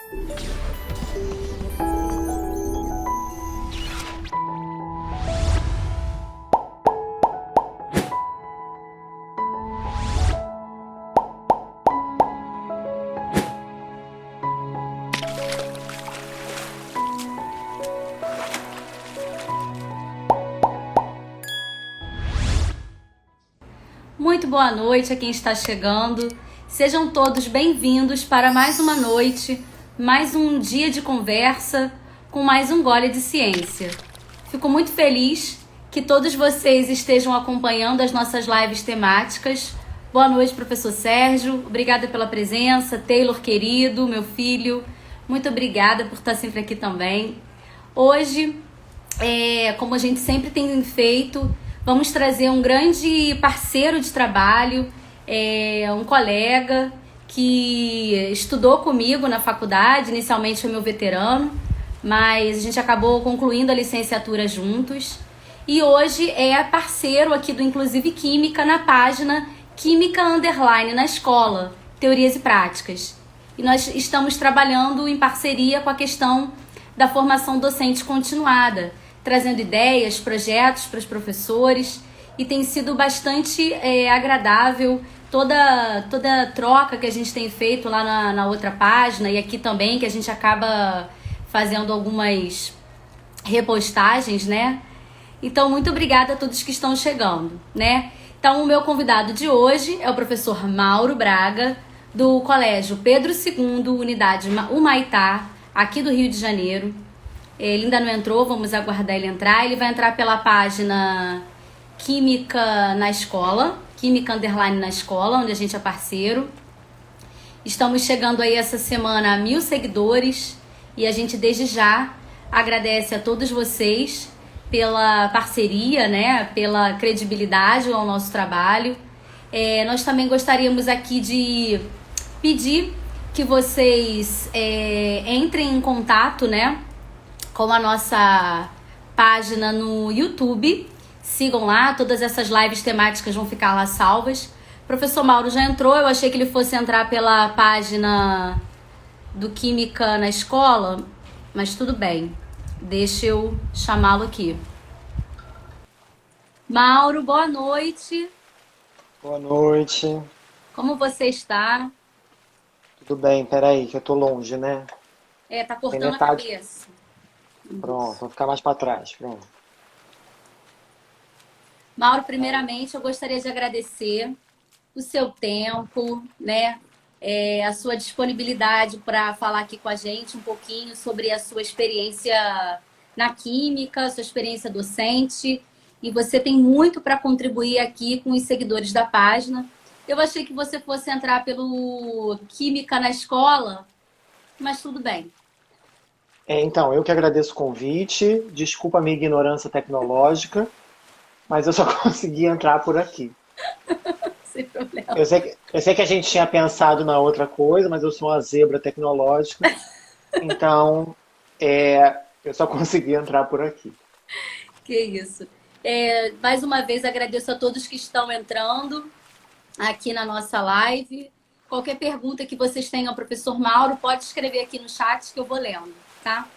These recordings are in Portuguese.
Muito boa noite a quem está chegando. Sejam todos bem-vindos para mais uma noite, mais um dia de conversa, com mais um gole de ciência. Fico muito feliz que todos vocês estejam acompanhando as nossas lives temáticas. Boa noite, professor Sérgio. Obrigada pela presença. Taylor, querido, meu filho, muito obrigada por estar sempre aqui também. Hoje, como a gente sempre tem feito, vamos trazer um grande parceiro de trabalho, um colega que estudou comigo na faculdade, inicialmente foi meu veterano, mas a gente acabou concluindo a licenciatura juntos. E hoje é parceiro aqui do Inclusive Química na página Química Underline na Escola, Teorias e Práticas. E nós estamos trabalhando em parceria com a questão da formação docente continuada, trazendo ideias, projetos para os professores, e tem sido bastante agradável toda a troca que a gente tem feito lá na outra página, e aqui também, que a gente acaba fazendo algumas repostagens, né? Então, muito obrigada a todos que estão chegando, né? Então, o meu convidado de hoje é o professor Mauro Braga, do Colégio Pedro II, Unidade Humaitá, aqui do Rio de Janeiro. Ele ainda não entrou, vamos aguardar ele entrar. Ele vai entrar pela página Química na Escola, Química Underline na Escola, onde a gente é parceiro. Estamos chegando aí essa semana a 1000 seguidores e a gente desde já agradece a todos vocês pela parceria, né, pela credibilidade ao nosso trabalho. Nós também gostaríamos aqui de pedir que vocês entrem em contato, né, com a nossa página no YouTube. Sigam lá, todas essas lives temáticas vão ficar lá salvas. Professor Mauro já entrou, eu achei que ele fosse entrar pela página do Química na Escola, mas tudo bem, deixa eu chamá-lo aqui. Mauro, boa noite. Boa noite. Como você está? Tudo bem, peraí, que eu tô longe, né? Tá cortando a metade. cabeça. Pronto, vou ficar mais para trás, pronto. Mauro, primeiramente eu gostaria de agradecer o seu tempo, né? A sua disponibilidade para falar aqui com a gente um pouquinho sobre a sua experiência na química, sua experiência docente. E você tem muito para contribuir aqui com os seguidores da página. Eu achei que você fosse entrar pelo Química na Escola, mas tudo bem. Então, eu que agradeço o convite, desculpa a minha ignorância tecnológica, mas eu só consegui entrar por aqui. Sem problema. Eu sei que a gente tinha pensado na outra coisa, mas eu sou uma zebra tecnológica, então eu só consegui entrar por aqui. Que isso. Mais uma vez agradeço a todos que estão entrando aqui na nossa live. Qualquer pergunta que vocês tenham ao professor Mauro, pode escrever aqui no chat que eu vou lendo, tá?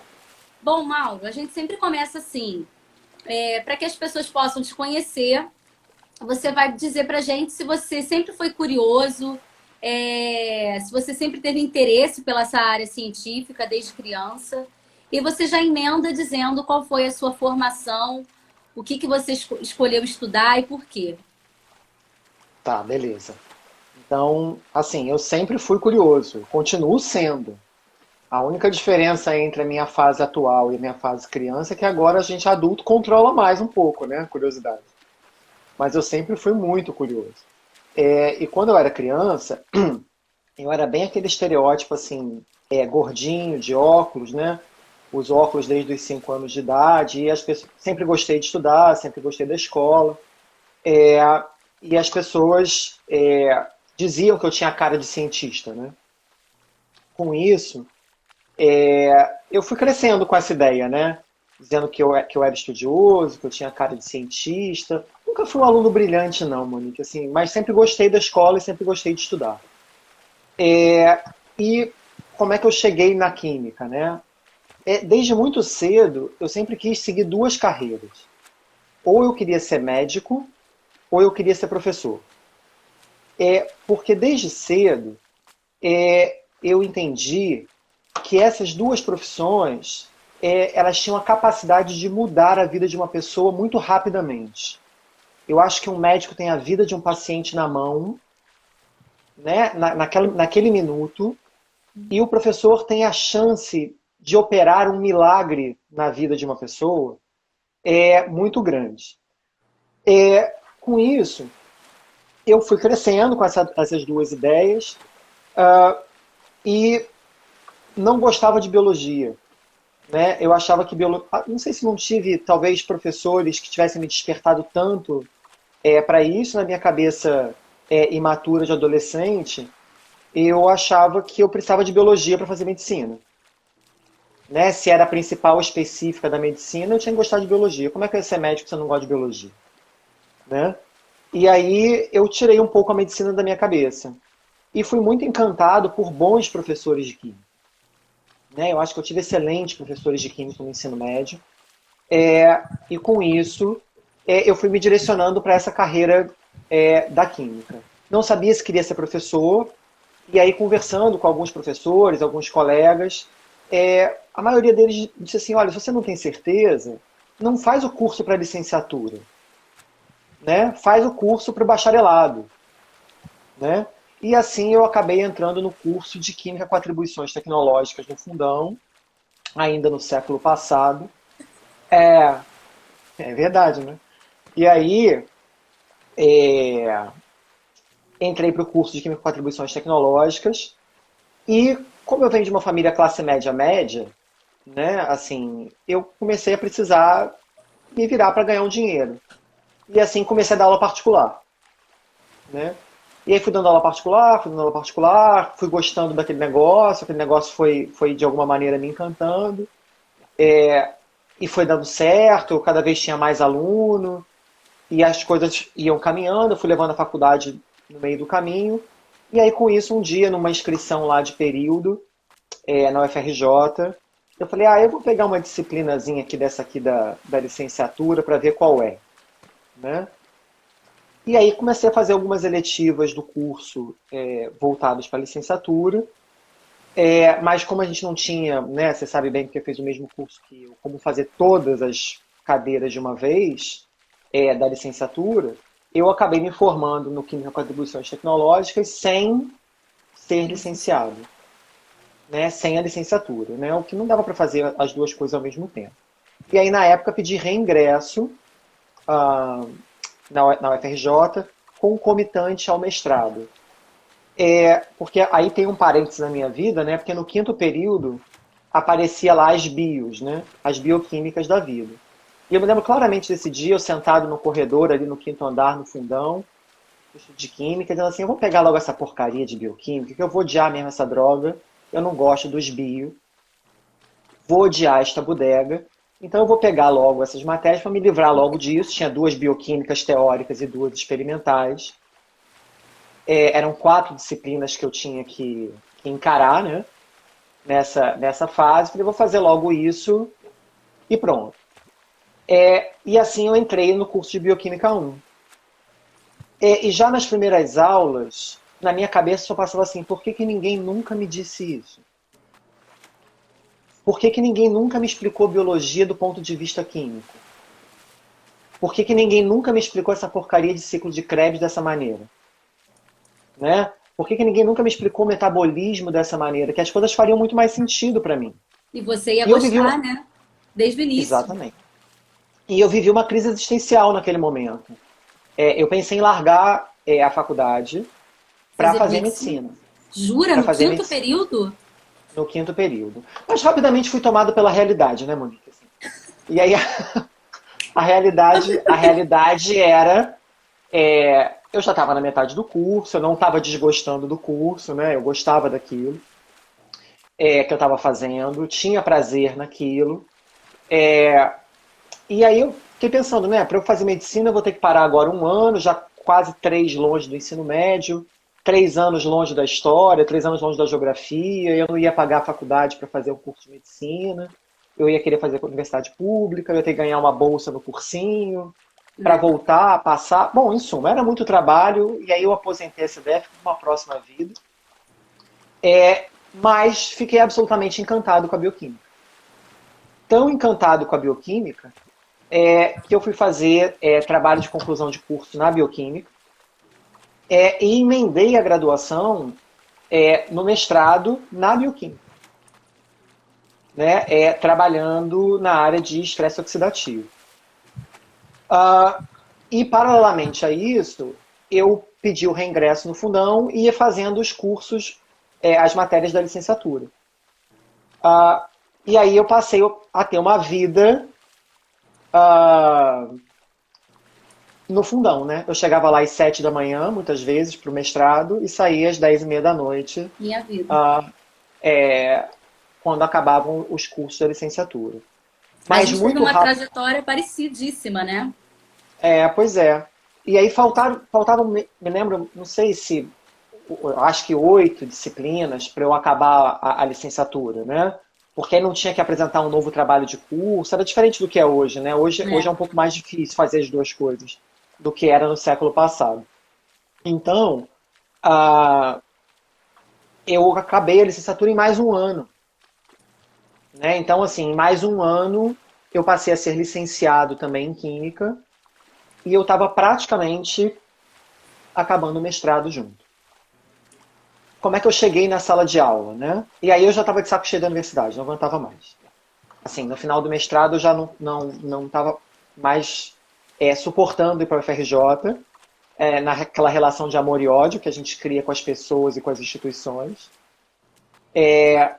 Bom, Mauro, a gente sempre começa assim, para que as pessoas possam te conhecer, você vai dizer pra gente se você sempre foi curioso, se você sempre teve interesse pela essa área científica desde criança, e você já emenda dizendo qual foi a sua formação, o que você escolheu estudar e por quê. Tá, beleza. Então, assim, eu sempre fui curioso, continuo sendo. A única diferença entre a minha fase atual e a minha fase criança é que agora a gente adulto controla mais um pouco, né, a curiosidade. Mas eu sempre fui muito curioso. E quando eu era criança, eu era bem aquele estereótipo, assim, gordinho, de óculos, né? Os óculos desde os 5 anos de idade, e as pessoas, sempre gostei de estudar, sempre gostei da escola. E as pessoas diziam que eu tinha cara de cientista, né? Com isso, eu fui crescendo com essa ideia, né? Dizendo que eu era estudioso, que eu tinha cara de cientista. Nunca fui um aluno brilhante, não, Monique, assim, mas sempre gostei da escola e sempre gostei de estudar. E como é que eu cheguei na química, né? Desde muito cedo, eu sempre quis seguir duas carreiras. Ou eu queria ser médico, ou eu queria ser professor. Porque desde cedo eu entendi que essas duas profissões elas tinham a capacidade de mudar a vida de uma pessoa muito rapidamente. Eu acho que um médico tem a vida de um paciente na mão, né, naquele minuto, e o professor tem a chance de operar um milagre na vida de uma pessoa muito grande. Com isso, eu fui crescendo com essas duas ideias e não gostava de biologia. Né? Eu achava que biologia. Não sei se não tive, talvez, professores que tivessem me despertado tanto para isso na minha cabeça imatura de adolescente. Eu achava que eu precisava de biologia para fazer medicina. Né? Se era a principal específica da medicina, eu tinha que gostar de biologia. Como é que eu ia ser médico se eu não gosto de biologia? Né? E aí eu tirei um pouco a medicina da minha cabeça. E fui muito encantado por bons professores de química. Né? Eu acho que eu tive excelentes professores de química no ensino médio. E com isso, eu fui me direcionando para essa carreira da química. Não sabia se queria ser professor, e aí conversando com alguns professores, alguns colegas, a maioria deles disse assim, olha, se você não tem certeza, não faz o curso para licenciatura. Né? Faz o curso para o bacharelado. Né? E assim eu acabei entrando no curso de Química com Atribuições Tecnológicas no Fundão, ainda no século passado. É verdade, né? E aí entrei para o curso de Química com Atribuições Tecnológicas e como eu venho de uma família classe média, né, assim, eu comecei a precisar me virar para ganhar um dinheiro. E assim comecei a dar aula particular. Né? E aí fui dando aula particular, fui gostando daquele negócio, aquele negócio foi de alguma maneira me encantando, e foi dando certo, eu cada vez tinha mais aluno, e as coisas iam caminhando, eu fui levando a faculdade no meio do caminho, e aí com isso, um dia, numa inscrição lá de período, na UFRJ, eu falei, eu vou pegar uma disciplinazinha aqui dessa aqui da licenciatura para ver qual é. Né? E aí comecei a fazer algumas eletivas do curso voltadas para a licenciatura, mas como a gente não tinha, né, você sabe bem porque fez o mesmo curso que eu, como fazer todas as cadeiras de uma vez da licenciatura, eu acabei me formando no Química com Atribuições Tecnológicas sem ser licenciado, né, sem a licenciatura, né, o que não dava para fazer as duas coisas ao mesmo tempo. E aí na época pedi reingresso na UFRJ, concomitante ao mestrado. Porque aí tem um parênteses na minha vida, né? Porque no quinto período aparecia lá as bios, né? As bioquímicas da vida. E eu me lembro claramente desse dia, eu sentado no corredor ali no quinto andar, no fundão, de química, dizendo assim, eu vou pegar logo essa porcaria de bioquímica, que eu vou odiar mesmo essa droga, eu não gosto dos bio, vou odiar esta bodega, então eu vou pegar logo essas matérias para me livrar logo disso. Tinha duas bioquímicas teóricas e duas experimentais. Eram 4 disciplinas que eu tinha que encarar, né? Nessa fase. Falei, vou fazer logo isso e pronto. E assim eu entrei no curso de Bioquímica 1. E já nas primeiras aulas, na minha cabeça só passava assim, por que ninguém nunca me disse isso? Por que ninguém nunca me explicou biologia do ponto de vista químico? Por que ninguém nunca me explicou essa porcaria de ciclo de Krebs dessa maneira? Né? Por que ninguém nunca me explicou o metabolismo dessa maneira? Que as coisas fariam muito mais sentido para mim. E você ia E eu vivi gostar, né? Desde o início. Exatamente. E eu vivi uma crise existencial naquele momento. Eu pensei em largar a faculdade para fazer medicina. Jura? No quinto período? No quinto período. Mas rapidamente fui tomado pela realidade, né, Monique? E aí a realidade era... eu já estava na metade do curso, eu não estava desgostando do curso, né? Eu gostava daquilo que eu estava fazendo, tinha prazer naquilo. E aí eu fiquei pensando, né? Para eu fazer medicina eu vou ter que parar agora 1 ano, já quase 3 longe do ensino médio. 3 anos longe da história, 3 anos longe da geografia, eu não ia pagar a faculdade para fazer um curso de medicina, eu ia querer fazer universidade pública, eu ia ter que ganhar uma bolsa no cursinho, para voltar, passar. Bom, em suma, era muito trabalho, e aí eu aposentei a CDF para uma próxima vida. Mas fiquei absolutamente encantado com a bioquímica. Tão encantado com a bioquímica que eu fui fazer trabalho de conclusão de curso na bioquímica e emendei a graduação no mestrado na bioquímica, né, trabalhando na área de estresse oxidativo. E, paralelamente a isso, eu pedi o reingresso no fundão e ia fazendo os cursos, as matérias da licenciatura. E aí eu passei a ter uma vida no fundão, né? Eu chegava lá às 7 da manhã, muitas vezes, para o mestrado, e saía às 10h30 da noite. Minha vida. Quando acabavam os cursos da licenciatura. A Mas gente teve muito uma rápido. trajetória parecidíssima, né? Pois é. E aí faltavam, me lembro, não sei se, acho que 8 disciplinas para eu acabar a licenciatura, né? Porque aí não tinha que apresentar um novo trabalho de curso, era diferente do que é hoje, né? Hoje é um pouco mais difícil fazer as duas coisas do que era no século passado. Então, eu acabei a licenciatura em mais um ano. Né? Então, assim, em mais um ano, eu passei a ser licenciado também em Química e eu estava praticamente acabando o mestrado junto. Como é que eu cheguei na sala de aula, né? E aí eu já estava de saco cheio da universidade, não aguentava mais. Assim, no final do mestrado eu já não estava mais suportando ir para o FRJ, naquela relação de amor e ódio que a gente cria com as pessoas e com as instituições.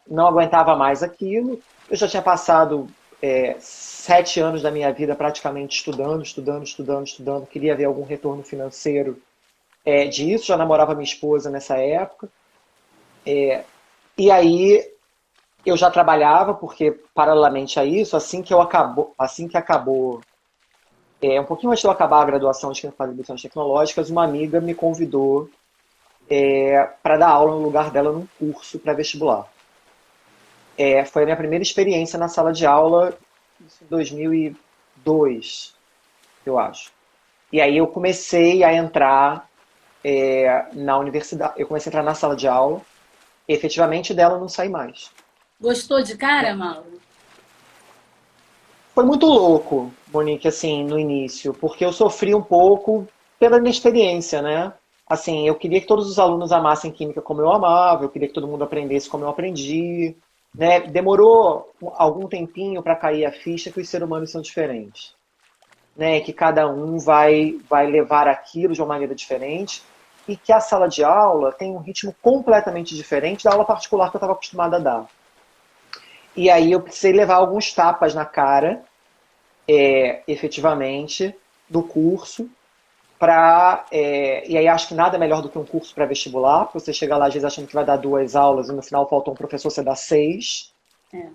Não aguentava mais aquilo. Eu já tinha passado 7 anos da minha vida praticamente estudando. Queria ver algum retorno financeiro disso. Já namorava minha esposa nessa época. E aí eu já trabalhava, porque paralelamente a isso, assim que acabou, um pouquinho antes de eu acabar a graduação de Química Tecnológicas, uma amiga me convidou para dar aula no lugar dela num curso pré-vestibular. Foi a minha primeira experiência na sala de aula em 2002, eu acho. E aí eu comecei a entrar na universidade, eu comecei a entrar na sala de aula, e efetivamente dela eu não saí mais. Gostou de cara, Mauro? Foi muito louco, Monique, assim, no início, porque eu sofri um pouco pela inexperiência, né? Assim, eu queria que todos os alunos amassem química como eu amava, eu queria que todo mundo aprendesse como eu aprendi, né? Demorou algum tempinho para cair a ficha que os seres humanos são diferentes, né? Que cada um vai levar aquilo de uma maneira diferente e que a sala de aula tem um ritmo completamente diferente da aula particular que eu estava acostumada a dar. E aí eu precisei levar alguns tapas na cara, efetivamente, do curso, e aí acho que nada é melhor do que um curso pré-vestibular, porque você chega lá às vezes achando que vai dar 2 aulas e no final falta um professor, você dá 6.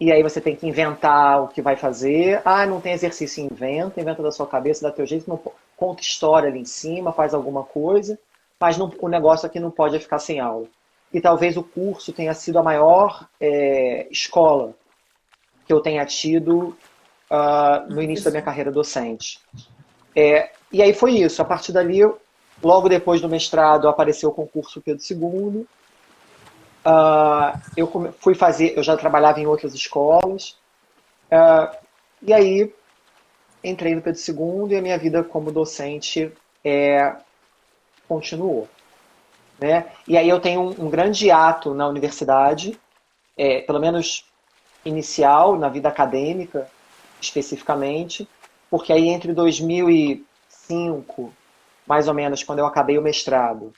E aí você tem que inventar o que vai fazer. Não tem exercício, inventa da sua cabeça, dá teu jeito, não, conta história ali em cima, faz alguma coisa, mas o negócio aqui não pode ficar sem aula. E talvez o curso tenha sido a maior escola que eu tenha tido no início da minha carreira docente. E aí foi isso. A partir dali, logo depois do mestrado, apareceu o concurso Pedro II. Eu já trabalhava em outras escolas. E aí, entrei no Pedro II e a minha vida como docente continuou. Né? E aí eu tenho um grande ato na universidade, pelo menos inicial, na vida acadêmica, especificamente, porque aí entre 2005, mais ou menos, quando eu acabei o mestrado,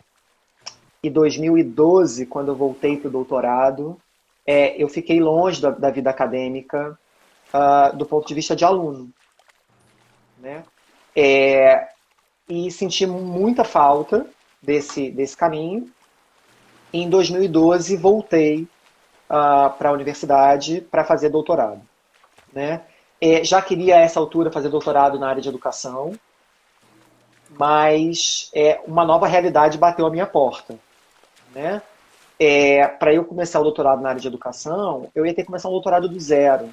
e 2012, quando eu voltei para o doutorado, eu fiquei longe da vida acadêmica do ponto de vista de aluno. Né? E senti muita falta desse caminho. E em 2012, voltei para a universidade para fazer doutorado. Né? Já queria, a essa altura, fazer doutorado na área de educação, mas uma nova realidade bateu à minha porta. né? Para eu começar o doutorado na área de educação, eu ia ter que começar um doutorado do zero,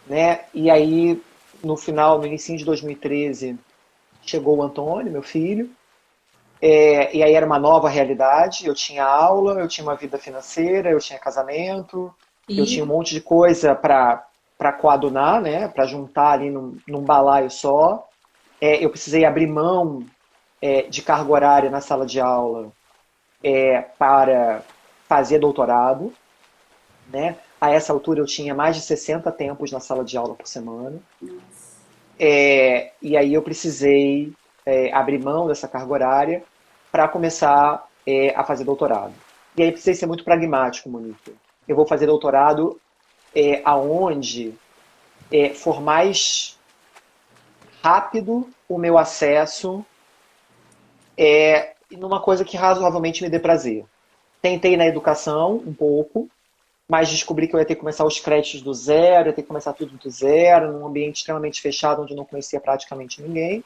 né? E aí, no início de 2013, chegou o Antônio, meu filho, e aí era uma nova realidade. Eu tinha aula, eu tinha uma vida financeira, eu tinha casamento, eu tinha um E monte de coisa para coadunar, né? Para juntar ali num balaio só. Eu precisei abrir mão de carga horária na sala de aula para fazer doutorado, né? A essa altura eu tinha mais de 60 tempos na sala de aula por semana. E aí eu precisei abrir mão dessa carga horária para começar a fazer doutorado. E aí precisei ser muito pragmático, Monique. Eu vou fazer doutorado aonde for mais rápido o meu acesso numa coisa que razoavelmente me dê prazer. Tentei na educação um pouco, mas descobri que eu ia ter que começar os créditos do zero, ia ter que começar tudo do zero, num ambiente extremamente fechado, onde eu não conhecia praticamente ninguém.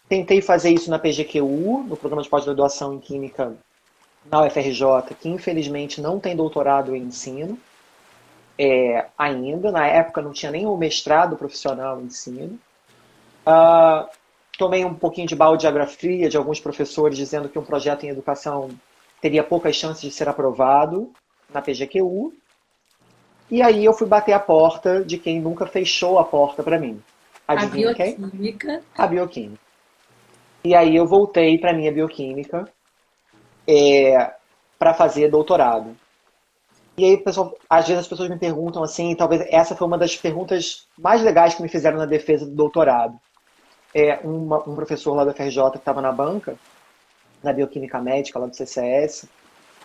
Tentei fazer isso na PGQU, no programa de pós-graduação em Química na UFRJ, que infelizmente não tem doutorado em ensino ainda. Na época não tinha nem o mestrado profissional em ensino. Tomei um pouquinho de baldeografia de alguns professores dizendo que um projeto em educação teria poucas chances de ser aprovado na PGQU. E aí eu fui bater a porta de quem nunca fechou a porta para mim. a Adivinha quem? bioquímica. A bioquímica. E aí eu voltei para minha bioquímica para fazer doutorado. E aí, pessoal, às vezes as pessoas me perguntam assim, talvez essa foi uma das perguntas mais legais que me fizeram na defesa do doutorado. Um professor lá da FRJ que estava na banca, na bioquímica médica lá do CCS,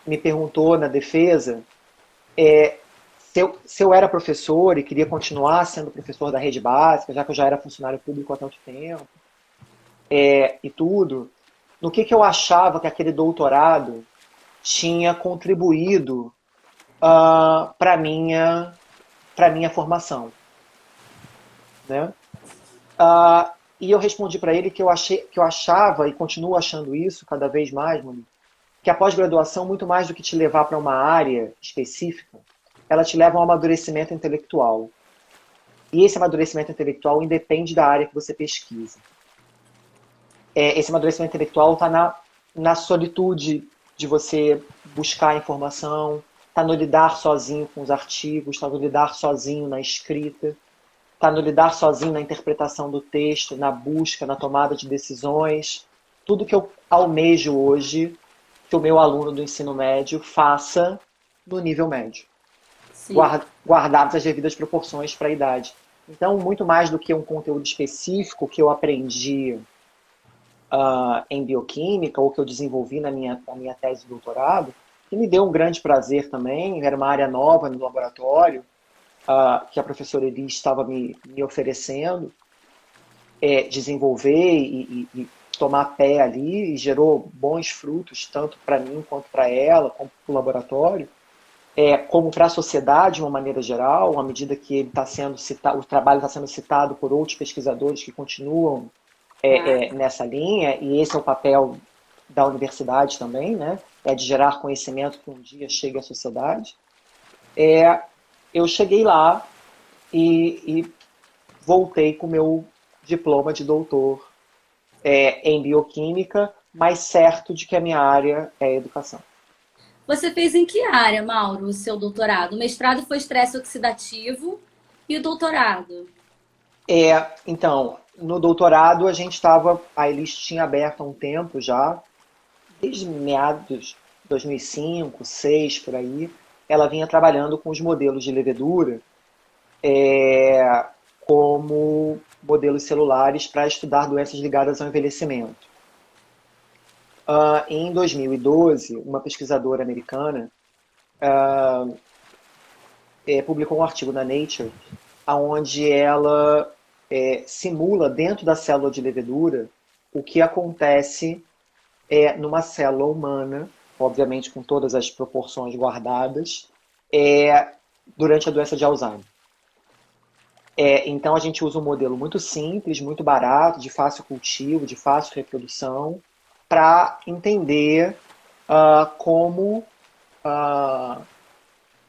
me perguntou na defesa se eu era professor e queria continuar sendo professor da rede básica, já que eu já era funcionário público há tanto tempo, e tudo, no que eu achava que aquele doutorado tinha contribuído para minha formação, né? E eu respondi para ele que eu achava e continuo achando isso cada vez mais, Monique, que a pós-graduação, muito mais do que te levar para uma área específica, ela te leva a um amadurecimento intelectual. E esse amadurecimento intelectual independe da área que você pesquisa. Esse amadurecimento intelectual está na solitude de você buscar informação, está no lidar sozinho com os artigos, está no lidar sozinho na escrita, está no lidar sozinho na interpretação do texto, na busca, na tomada de decisões. Tudo que eu almejo hoje que o meu aluno do ensino médio faça no nível médio, Sim. guardadas as devidas proporções para a idade. Então, muito mais do que um conteúdo específico que eu aprendi em bioquímica ou que eu desenvolvi na minha tese de doutorado, que me deu um grande prazer também, era uma área nova no laboratório, que a professora Elis estava me oferecendo, desenvolver e tomar pé ali, e gerou bons frutos, tanto para mim quanto para ela, como para o laboratório, como para a sociedade de uma maneira geral, à medida que ele está sendo citado, o trabalho está sendo citado por outros pesquisadores que continuam nessa linha, e esse é o papel da universidade também, né? De gerar conhecimento que um dia chegue à sociedade. Eu cheguei lá e voltei com o meu diploma de doutor em bioquímica, mas certo de que a minha área é educação. Você fez em que área, Mauro, o seu doutorado? O mestrado foi estresse oxidativo e o doutorado? Então, no doutorado a Elis tinha aberto há um tempo já, desde meados de 2005, 2006, por aí, ela vinha trabalhando com os modelos de levedura como modelos celulares para estudar doenças ligadas ao envelhecimento. Em 2012, uma pesquisadora americana publicou um artigo na Nature, onde ela simula dentro da célula de levedura o que acontece numa célula humana, obviamente com todas as proporções guardadas, durante a doença de Alzheimer. Então a gente usa um modelo muito simples, muito barato, de fácil cultivo, de fácil reprodução, para entender como ah,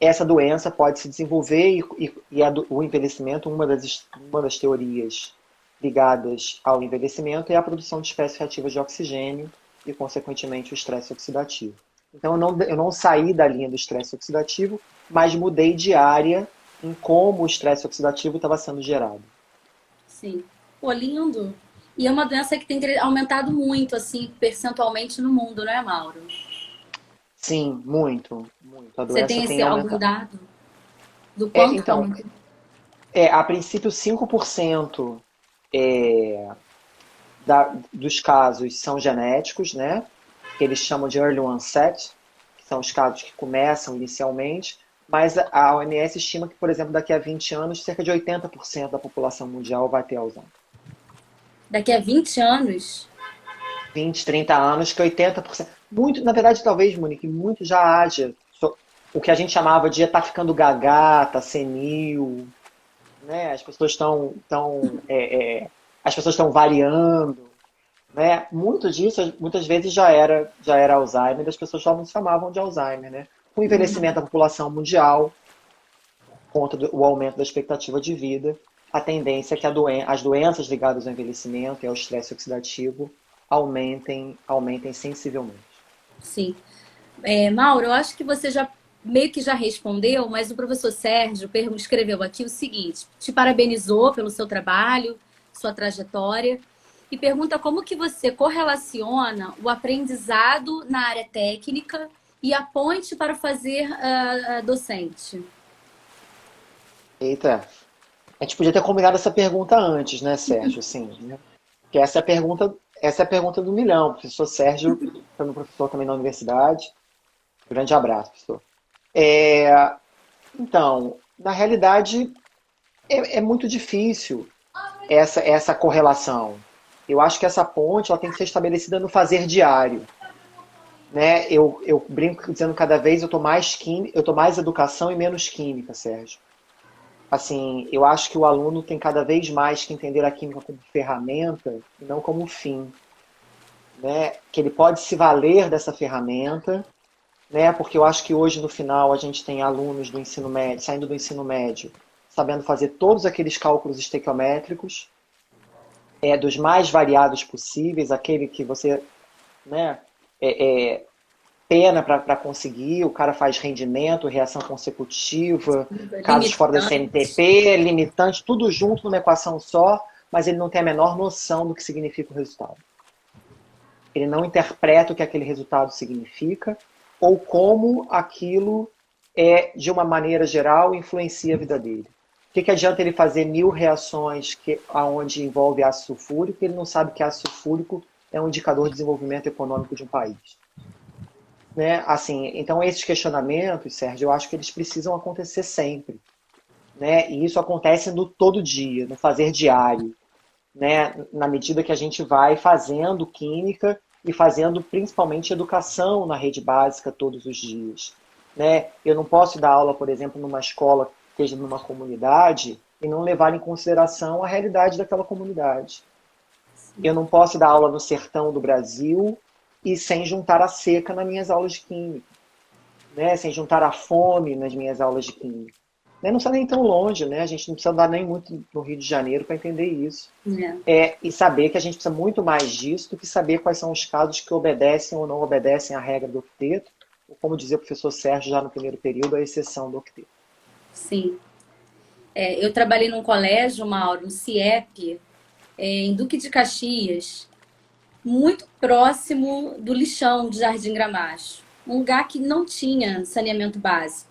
essa doença pode se desenvolver o envelhecimento, uma das teorias ligadas ao envelhecimento é a produção de espécies reativas de oxigênio e, consequentemente, o estresse oxidativo. Então, eu não saí da linha do estresse oxidativo, mas mudei de área em como o estresse oxidativo estava sendo gerado. Sim. Pô, lindo. E é uma doença que tem aumentado muito, assim, percentualmente no mundo, não é, Mauro? Sim, muito, muito. A Você doença tem tem algum aumentado. dado do quanto que Então, aumentou? a princípio, 5% dos casos são genéticos, né? Que eles chamam de early onset, que são os casos que começam inicialmente, mas a OMS estima que, por exemplo, daqui a 20 anos, cerca de 80% da população mundial vai ter Alzheimer. Daqui a 20 anos? 20, 30 anos, que 80%. Muito, na verdade, talvez, Monique, muito já haja. O que a gente chamava de estar ficando gaga, tá senil, né? As pessoas estão variando, né? Muito disso, muitas vezes já era Alzheimer, as pessoas só não se chamavam de Alzheimer, né? Com o envelhecimento da população mundial, por conta do aumento da expectativa de vida, a tendência é que as doenças ligadas ao envelhecimento e ao estresse oxidativo aumentem sensivelmente. Sim. Mauro, eu acho que você já meio que já respondeu, mas o professor Sérgio escreveu aqui o seguinte: te parabenizou pelo seu trabalho, sua trajetória, e pergunta como que você correlaciona o aprendizado na área técnica e a ponte para fazer docente. Eita, a gente podia ter combinado essa pergunta antes, né, Sérgio? Assim, né? Que essa é a pergunta do milhão. O professor Sérgio foi meu professor também na universidade. Grande abraço, professor. É, então, na realidade, é muito difícil essa correlação. Eu acho que essa ponte ela tem que ser estabelecida no fazer diário. Né? Eu brinco dizendo cada vez eu tô mais educação e menos química, Sérgio. Assim, eu acho que o aluno tem cada vez mais que entender a química como ferramenta e não como fim, né? Que ele pode se valer dessa ferramenta, né? Porque eu acho que hoje no final a gente tem alunos do ensino médio, saindo do ensino médio, sabendo fazer todos aqueles cálculos estequiométricos, dos mais variados possíveis, aquele que você, né, é, é, pena para conseguir, o cara faz rendimento, reação consecutiva, casos fora da Limitante. CNTP, limitante, tudo junto numa equação só, mas ele não tem a menor noção do que significa o resultado. Ele não interpreta o que aquele resultado significa ou como aquilo de uma maneira geral, influencia a vida dele. O que adianta ele fazer 1000 reações onde envolve ácido sulfúrico e ele não sabe que ácido sulfúrico é um indicador de desenvolvimento econômico de um país? Né? Assim, então esses questionamentos, Sérgio, eu acho que eles precisam acontecer sempre. Né? E isso acontece no todo dia, no fazer diário. Né? Na medida que a gente vai fazendo química e fazendo principalmente educação na rede básica todos os dias. Né? Eu não posso dar aula, por exemplo, numa escola que esteja numa comunidade e não levar em consideração a realidade daquela comunidade. Eu não posso dar aula no sertão do Brasil e sem juntar a seca nas minhas aulas de química, né? Sem juntar a fome nas minhas aulas de química. Né? Não precisa nem tão longe, né? A gente não precisa andar nem muito no Rio de Janeiro para entender isso. E saber que a gente precisa muito mais disso do que saber quais são os casos que obedecem ou não obedecem à regra do octeto, ou como dizia o professor Sérgio já no primeiro período, a exceção do octeto. Sim. Eu trabalhei num colégio, Mauro, um CIEP, em Duque de Caxias, muito próximo do lixão de Jardim Gramacho. Um lugar que não tinha saneamento básico.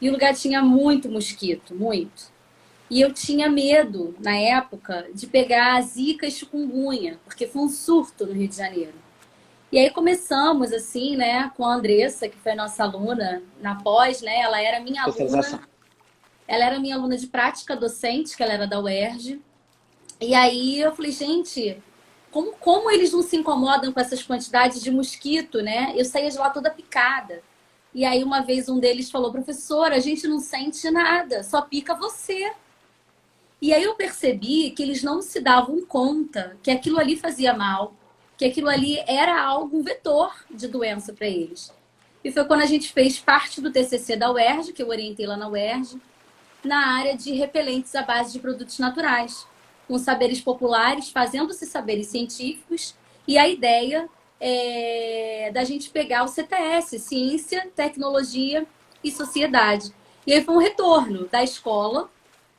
E o lugar tinha muito mosquito, muito. E eu tinha medo, na época, de pegar zika e chikungunya, porque foi um surto no Rio de Janeiro. E aí começamos, assim, né, com a Andressa, que foi a nossa aluna na pós, né? Ela era minha aluna de prática docente, que ela era da UERJ. E aí eu falei, gente, como eles não se incomodam com essas quantidades de mosquito, né? Eu saía de lá toda picada. E aí uma vez um deles falou, professora, a gente não sente nada, só pica você. E aí eu percebi que eles não se davam conta que aquilo ali fazia mal. que aquilo ali era algo, um vetor de doença para eles. E foi quando a gente fez parte do TCC da UERJ, que eu orientei lá na UERJ, na área de repelentes à base de produtos naturais, com saberes populares, fazendo-se saberes científicos, e a ideia é da gente pegar o CTS, Ciência, Tecnologia e Sociedade. E aí foi um retorno da escola,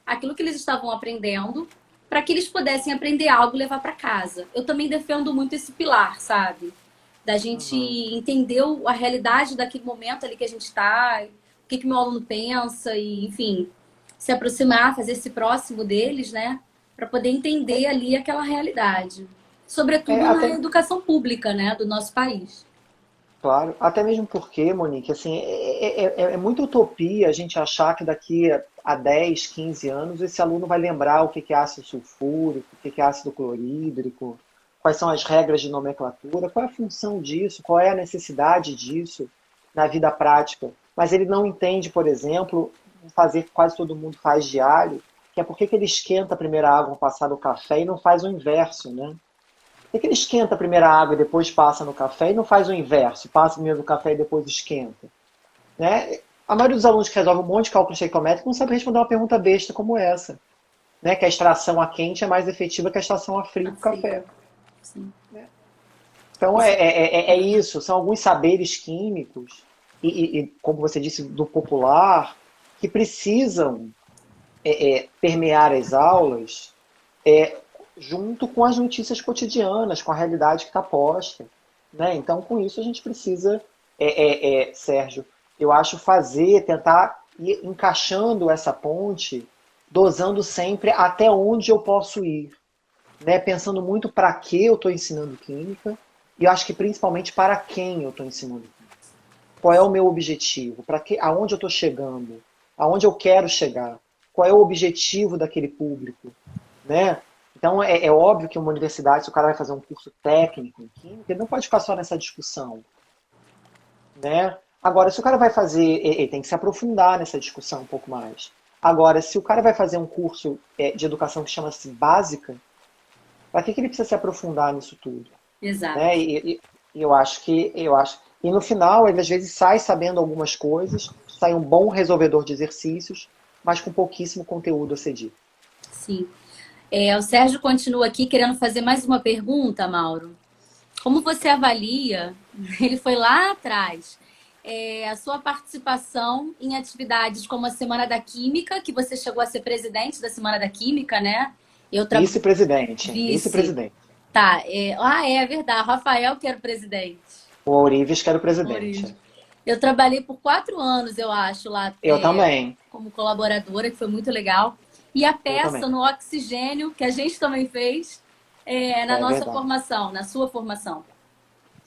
aquilo que eles estavam aprendendo, para que eles pudessem aprender algo e levar para casa. Eu também defendo muito esse pilar, sabe? Da gente Uhum. entender a realidade daquele momento ali que a gente está, o que, que meu aluno pensa, e, enfim, se aproximar, fazer esse próximo deles, né? Para poder entender ali aquela realidade. É, Sobretudo na até, educação pública, né? Do nosso país. claro, até mesmo porque, Monique, assim, é muita utopia a gente achar que daqui a 10, 15 anos esse aluno vai lembrar o que que é ácido sulfúrico, o que que é ácido clorídrico, quais são as regras de nomenclatura, qual é a função disso, qual é a necessidade disso na vida prática. Mas ele não entende, por exemplo, fazer que quase todo mundo faz diário, que é por que que ele esquenta a primeira água para passar no café e não faz o inverso, né? Por que ele esquenta a primeira água e depois passa no café e não faz o inverso? Passa primeiro no café e depois esquenta. Né? A maioria dos alunos que resolve um monte de cálculo estequiométrico não sabe responder uma pergunta besta como essa. Né? Que a extração a quente é mais efetiva que a extração a frio do Assim, café. sim. Então Isso é isso, são alguns saberes químicos e, como você disse, do popular, que precisam permear as aulas é, junto com as notícias cotidianas, com a realidade que está posta. Né? Então, com isso, a gente precisa, Sérgio, eu acho tentar ir encaixando essa ponte, dosando sempre até onde eu posso ir. Né? Pensando muito para que eu estou ensinando química e eu acho que principalmente para quem eu estou ensinando química. Qual é o meu objetivo? Aonde eu estou chegando? Aonde eu quero chegar? Qual é o objetivo daquele público? Né? Então é óbvio que uma universidade, se o cara vai fazer um curso técnico em química, ele não pode ficar só nessa discussão. Né? Agora, se o cara vai fazer, ele tem que se aprofundar nessa discussão um pouco mais. Agora, se o cara vai fazer um curso de educação que chama-se básica, para que ele precisa se aprofundar nisso tudo? Né? exato. E eu acho. E no final, ele às vezes sai sabendo algumas coisas, sai um bom resolvedor de exercícios, mas com pouquíssimo conteúdo a ser dito. Sim. O Sérgio continua aqui querendo fazer mais uma pergunta, Mauro. Como você avalia, ele foi lá atrás, a sua participação em atividades como a Semana da Química, que você chegou a ser presidente da Semana da Química, né? Eu tra... Vice-presidente, Vice. vice-presidente. Tá. É verdade. Rafael que era o presidente. O Ourives que era o Maurício. presidente. Eu trabalhei por 4 anos, eu acho, lá Eu também, como colaboradora, que foi muito legal. E a eu peça também. no Oxigênio, que a gente também fez, na É nossa verdade. formação, na sua formação.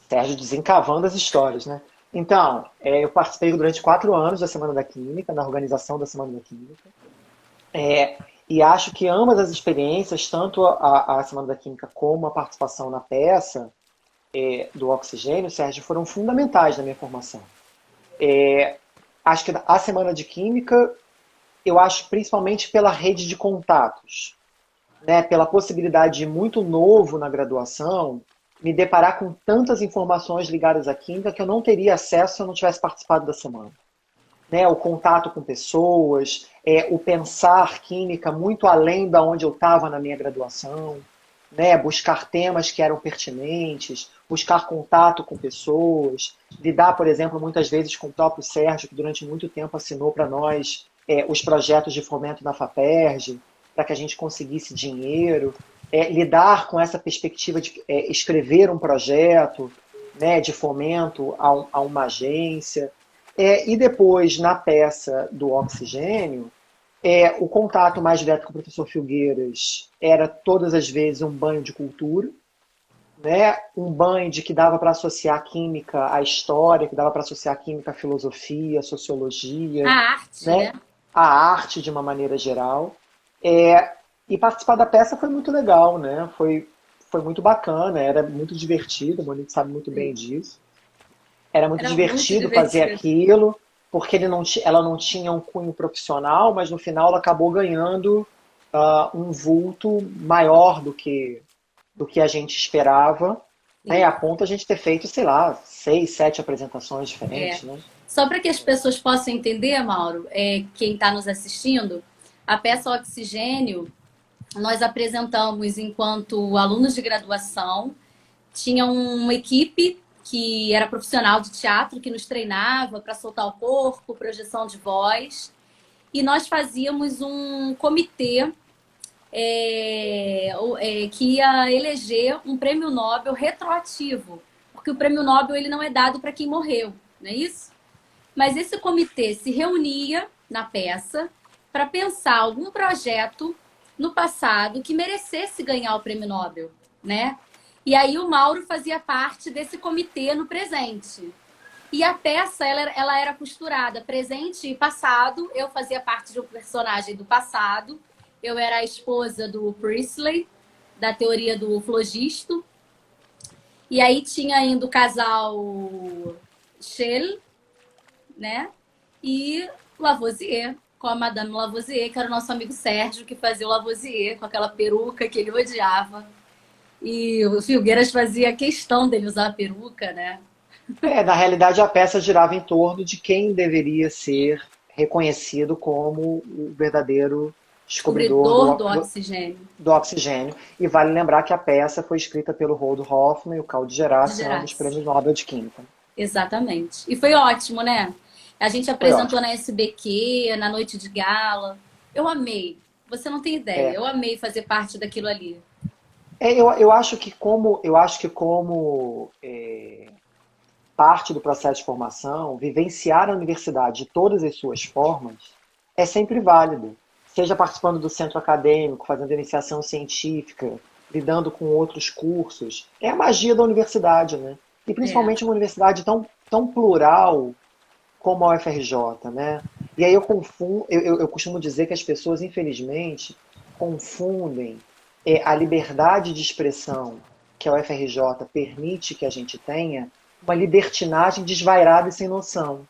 Sérgio desencavando as histórias, né? Então, eu participei durante 4 anos da Semana da Química, na organização da Semana da Química. E acho que ambas as experiências, tanto a Semana da Química como a participação na peça do Oxigênio, Sérgio, foram fundamentais na minha formação. Acho que a Semana de Química, eu acho principalmente pela rede de contatos, né? Pela possibilidade de muito novo na graduação, me deparar com tantas informações ligadas à química que eu não teria acesso se eu não tivesse participado da semana. Né, o contato com pessoas, o pensar química muito além da onde eu estava na minha graduação, né, buscar temas que eram pertinentes, buscar contato com pessoas, lidar, por exemplo, muitas vezes com o próprio Sérgio, que durante muito tempo assinou para nós os projetos de fomento da FAPERJ, para que a gente conseguisse dinheiro, lidar com essa perspectiva de escrever um projeto, né, de fomento a uma agência. E depois, na peça do Oxigênio, o contato mais direto com o professor Filgueiras era todas as vezes um banho de cultura, né? Um banho de que dava para associar a química à história, que dava para associar a química à filosofia, à A sociologia, arte, né? né? A arte de uma maneira geral. E participar da peça foi muito legal, né? Foi muito bacana, era muito divertido, a Monique sabe muito bem Sim. disso. Era muito Era muito divertido fazer divertido. aquilo, porque ela não tinha um cunho profissional, mas no final ela acabou ganhando um vulto maior do que a gente esperava. né? Sim. A ponto a gente ter feito, sei lá, 6, 7 apresentações É. diferentes, né? Só para que as pessoas possam entender, Mauro, quem está nos assistindo, a peça Oxigênio nós apresentamos enquanto alunos de graduação. Tinha uma equipe que era profissional de teatro que nos treinava para soltar o corpo, projeção de voz. E nós fazíamos um comitê que ia eleger um prêmio Nobel retroativo, porque o prêmio Nobel ele não é dado para quem morreu, não é isso? Mas esse comitê se reunia na peça para pensar algum projeto no passado que merecesse ganhar o prêmio Nobel, né? E aí o Mauro fazia parte desse comitê no presente. E a peça, ela era costurada presente e passado. Eu fazia parte de um personagem do passado. Eu era a esposa do Priestley, da teoria do flogisto. E aí tinha ainda o casal Shell, né? E Lavoisier, com a Madame Lavoisier, que era o nosso amigo Sérgio, que fazia o Lavoisier com aquela peruca que ele odiava. E o Filgueiras fazia questão dele usar a peruca, né? Na realidade, a peça girava em torno de quem deveria ser reconhecido como o verdadeiro descobridor Descobridor do oxigênio do oxigênio. E vale lembrar que a peça foi escrita pelo Roald Hoffmann e o Carl de de Gerássimo, ambos Gerais. prêmios Nobel de Química. Exatamente. E foi ótimo, né? A gente Foi apresentou ótimo. na SBQ, na noite de gala. Eu amei. Você não tem ideia. É, Eu amei fazer parte daquilo ali. eu acho que parte do processo de formação, vivenciar a universidade de todas as suas formas é sempre válido. Seja participando do centro acadêmico, fazendo iniciação científica, lidando com outros cursos. É a magia da universidade, né? E É, principalmente uma universidade tão plural como a UFRJ, né? E aí eu confundo, eu costumo dizer que as pessoas, infelizmente, confundem a liberdade de expressão que a UFRJ permite que a gente tenha, uma libertinagem desvairada e sem noção.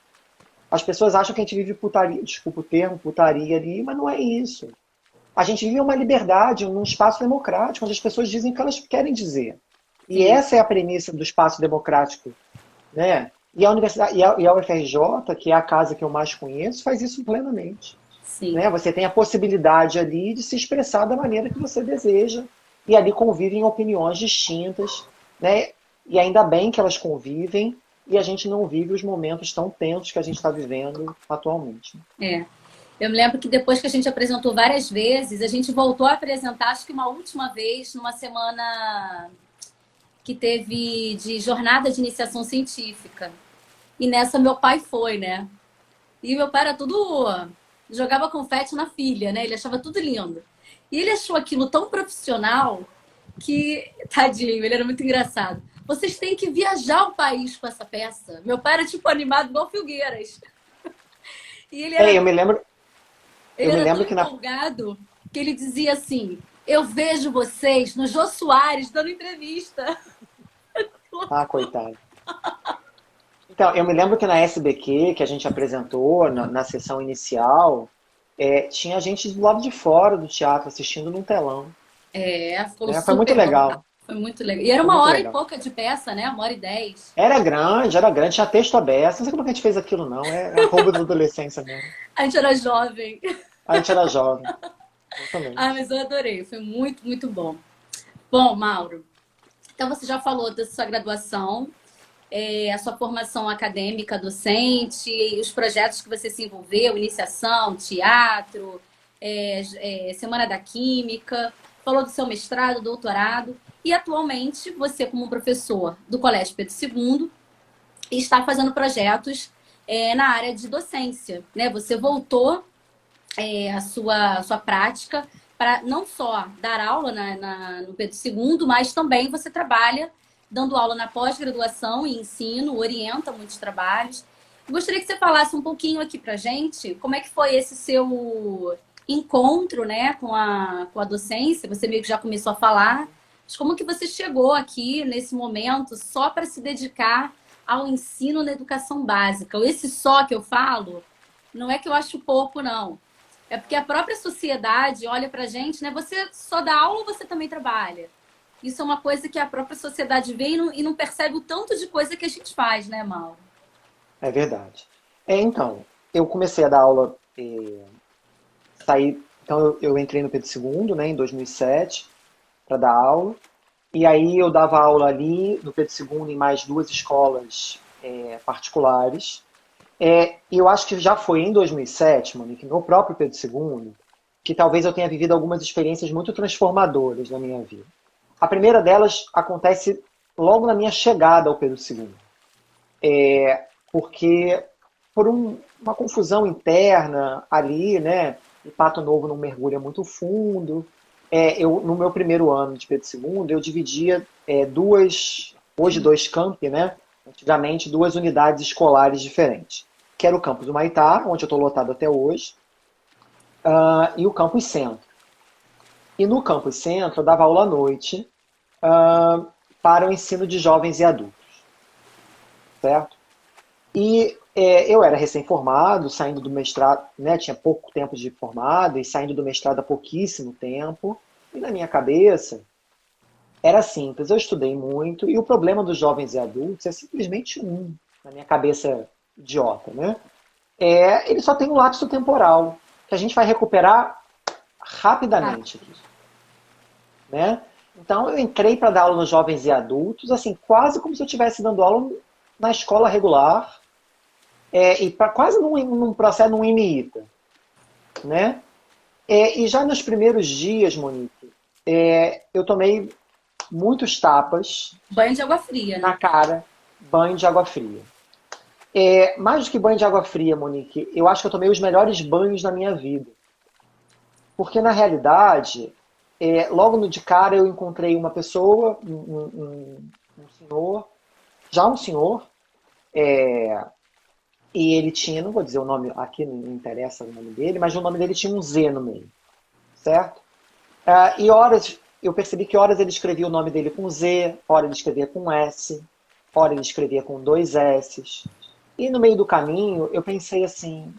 As pessoas acham que a gente vive putaria, desculpa o termo, putaria ali, mas não é isso. A gente vive uma liberdade, num espaço democrático, onde as pessoas dizem o que elas querem dizer. E sim, essa é a premissa do espaço democrático, né? E a universidade, e a UFRJ, que é a casa que eu mais conheço, faz isso plenamente, sim. né? Você tem a possibilidade ali de se expressar da maneira que você deseja e ali convivem opiniões distintas, né? E ainda bem que elas convivem e a gente não vive os momentos tão tensos que a gente está vivendo atualmente. É. Eu me lembro que depois que a gente apresentou várias vezes, a gente voltou a apresentar, acho que uma última vez, numa semana que teve de jornada de iniciação científica. E nessa meu pai foi, né? E meu pai era tudo. Jogava confete na filha, né? Ele achava tudo lindo. E ele achou aquilo tão profissional que, tadinho, ele era muito engraçado. Vocês têm que viajar o país com essa peça. Meu pai era tipo animado igual Filgueiras. E É, eu ele me era tão lembro que na. empolgado que ele dizia assim: Eu vejo vocês no Jô Soares dando entrevista. Ah, coitado. Então, eu me lembro que na SBQ, que a gente apresentou na sessão inicial, tinha gente do lado de fora do teatro assistindo num telão. Ficou Né? Foi muito super bom. legal. Foi muito legal. E era Foi uma muito hora e legal. pouca de peça, né? 1h10. Era grande, tinha texto aberto. Não sei como é que a gente fez aquilo, não. É roubo da adolescência mesmo. A gente era jovem. A gente era jovem, Ah, exatamente. mas eu adorei. Foi muito, muito bom. Bom, Mauro, então você já falou da sua graduação, a sua formação acadêmica, docente, os projetos que você se envolveu, iniciação, teatro, Semana da Química, falou do seu mestrado, doutorado, e atualmente você, como professor do Colégio Pedro II, está fazendo projetos na área de docência, né? Você voltou a sua prática para não só dar aula no Pedro II, mas também você trabalha dando aula na pós-graduação e ensino, orienta muitos trabalhos. Eu gostaria que você falasse um pouquinho aqui para gente como é que foi esse seu encontro, né, com a docência. Você meio que já começou a falar, mas como que você chegou aqui nesse momento só para se dedicar ao ensino na educação básica? Esse só que eu falo, não é que eu acho pouco, não. É porque a própria sociedade olha pra gente, né? Você só dá aula ou você também trabalha? Isso é uma coisa que a própria sociedade vê e não percebe o tanto de coisa que a gente faz, né, Mauro? É verdade. Então, eu comecei a dar aula, então eu entrei no Pedro II, né, em 2007, para dar aula. E aí eu dava aula ali no Pedro II em mais duas escolas particulares. E eu acho que já foi em 2007, Monique, no próprio Pedro II, que talvez eu tenha vivido algumas experiências muito transformadoras na minha vida. A primeira delas acontece logo na minha chegada ao Pedro II, porque por uma confusão interna ali, né? O Pato Novo não mergulha muito fundo. No meu primeiro ano de Pedro II, eu dividia hoje dois campi, né? Antigamente, duas unidades escolares diferentes. Que era o campus do Maitá, onde eu estou lotado até hoje, e o campus Centro. E no campus Centro, eu dava aula à noite para o ensino de jovens e adultos, certo? E eu era recém-formado, saindo do mestrado, né, tinha pouco tempo de formado e saindo do mestrado há pouquíssimo tempo. E na minha cabeça era simples, eu estudei muito e o problema dos jovens e adultos é simplesmente na minha cabeça idiota, né? Ele só tem um lapso temporal que a gente vai recuperar Ah, rapidamente aqui, né? Então eu entrei para dar aula nos jovens e adultos, assim, quase como se eu estivesse dando aula na escola regular, e quase num processo, num IMITA, né? E já nos primeiros dias, Monique, eu tomei muitos tapas banho de água fria, na né? cara, banho de água fria. Mais do que banho de água fria, Monique, eu acho que eu tomei os melhores banhos da minha vida. Porque, na realidade, logo no de cara eu encontrei uma pessoa, um senhor, já um senhor, e ele tinha, não vou dizer o nome aqui, não interessa o nome dele, mas o nome dele tinha um Z no meio, certo? E horas, eu percebi que horas ele escrevia o nome dele com Z, hora ele escrevia com S, hora ele escrevia com dois S's. E no meio do caminho eu pensei assim,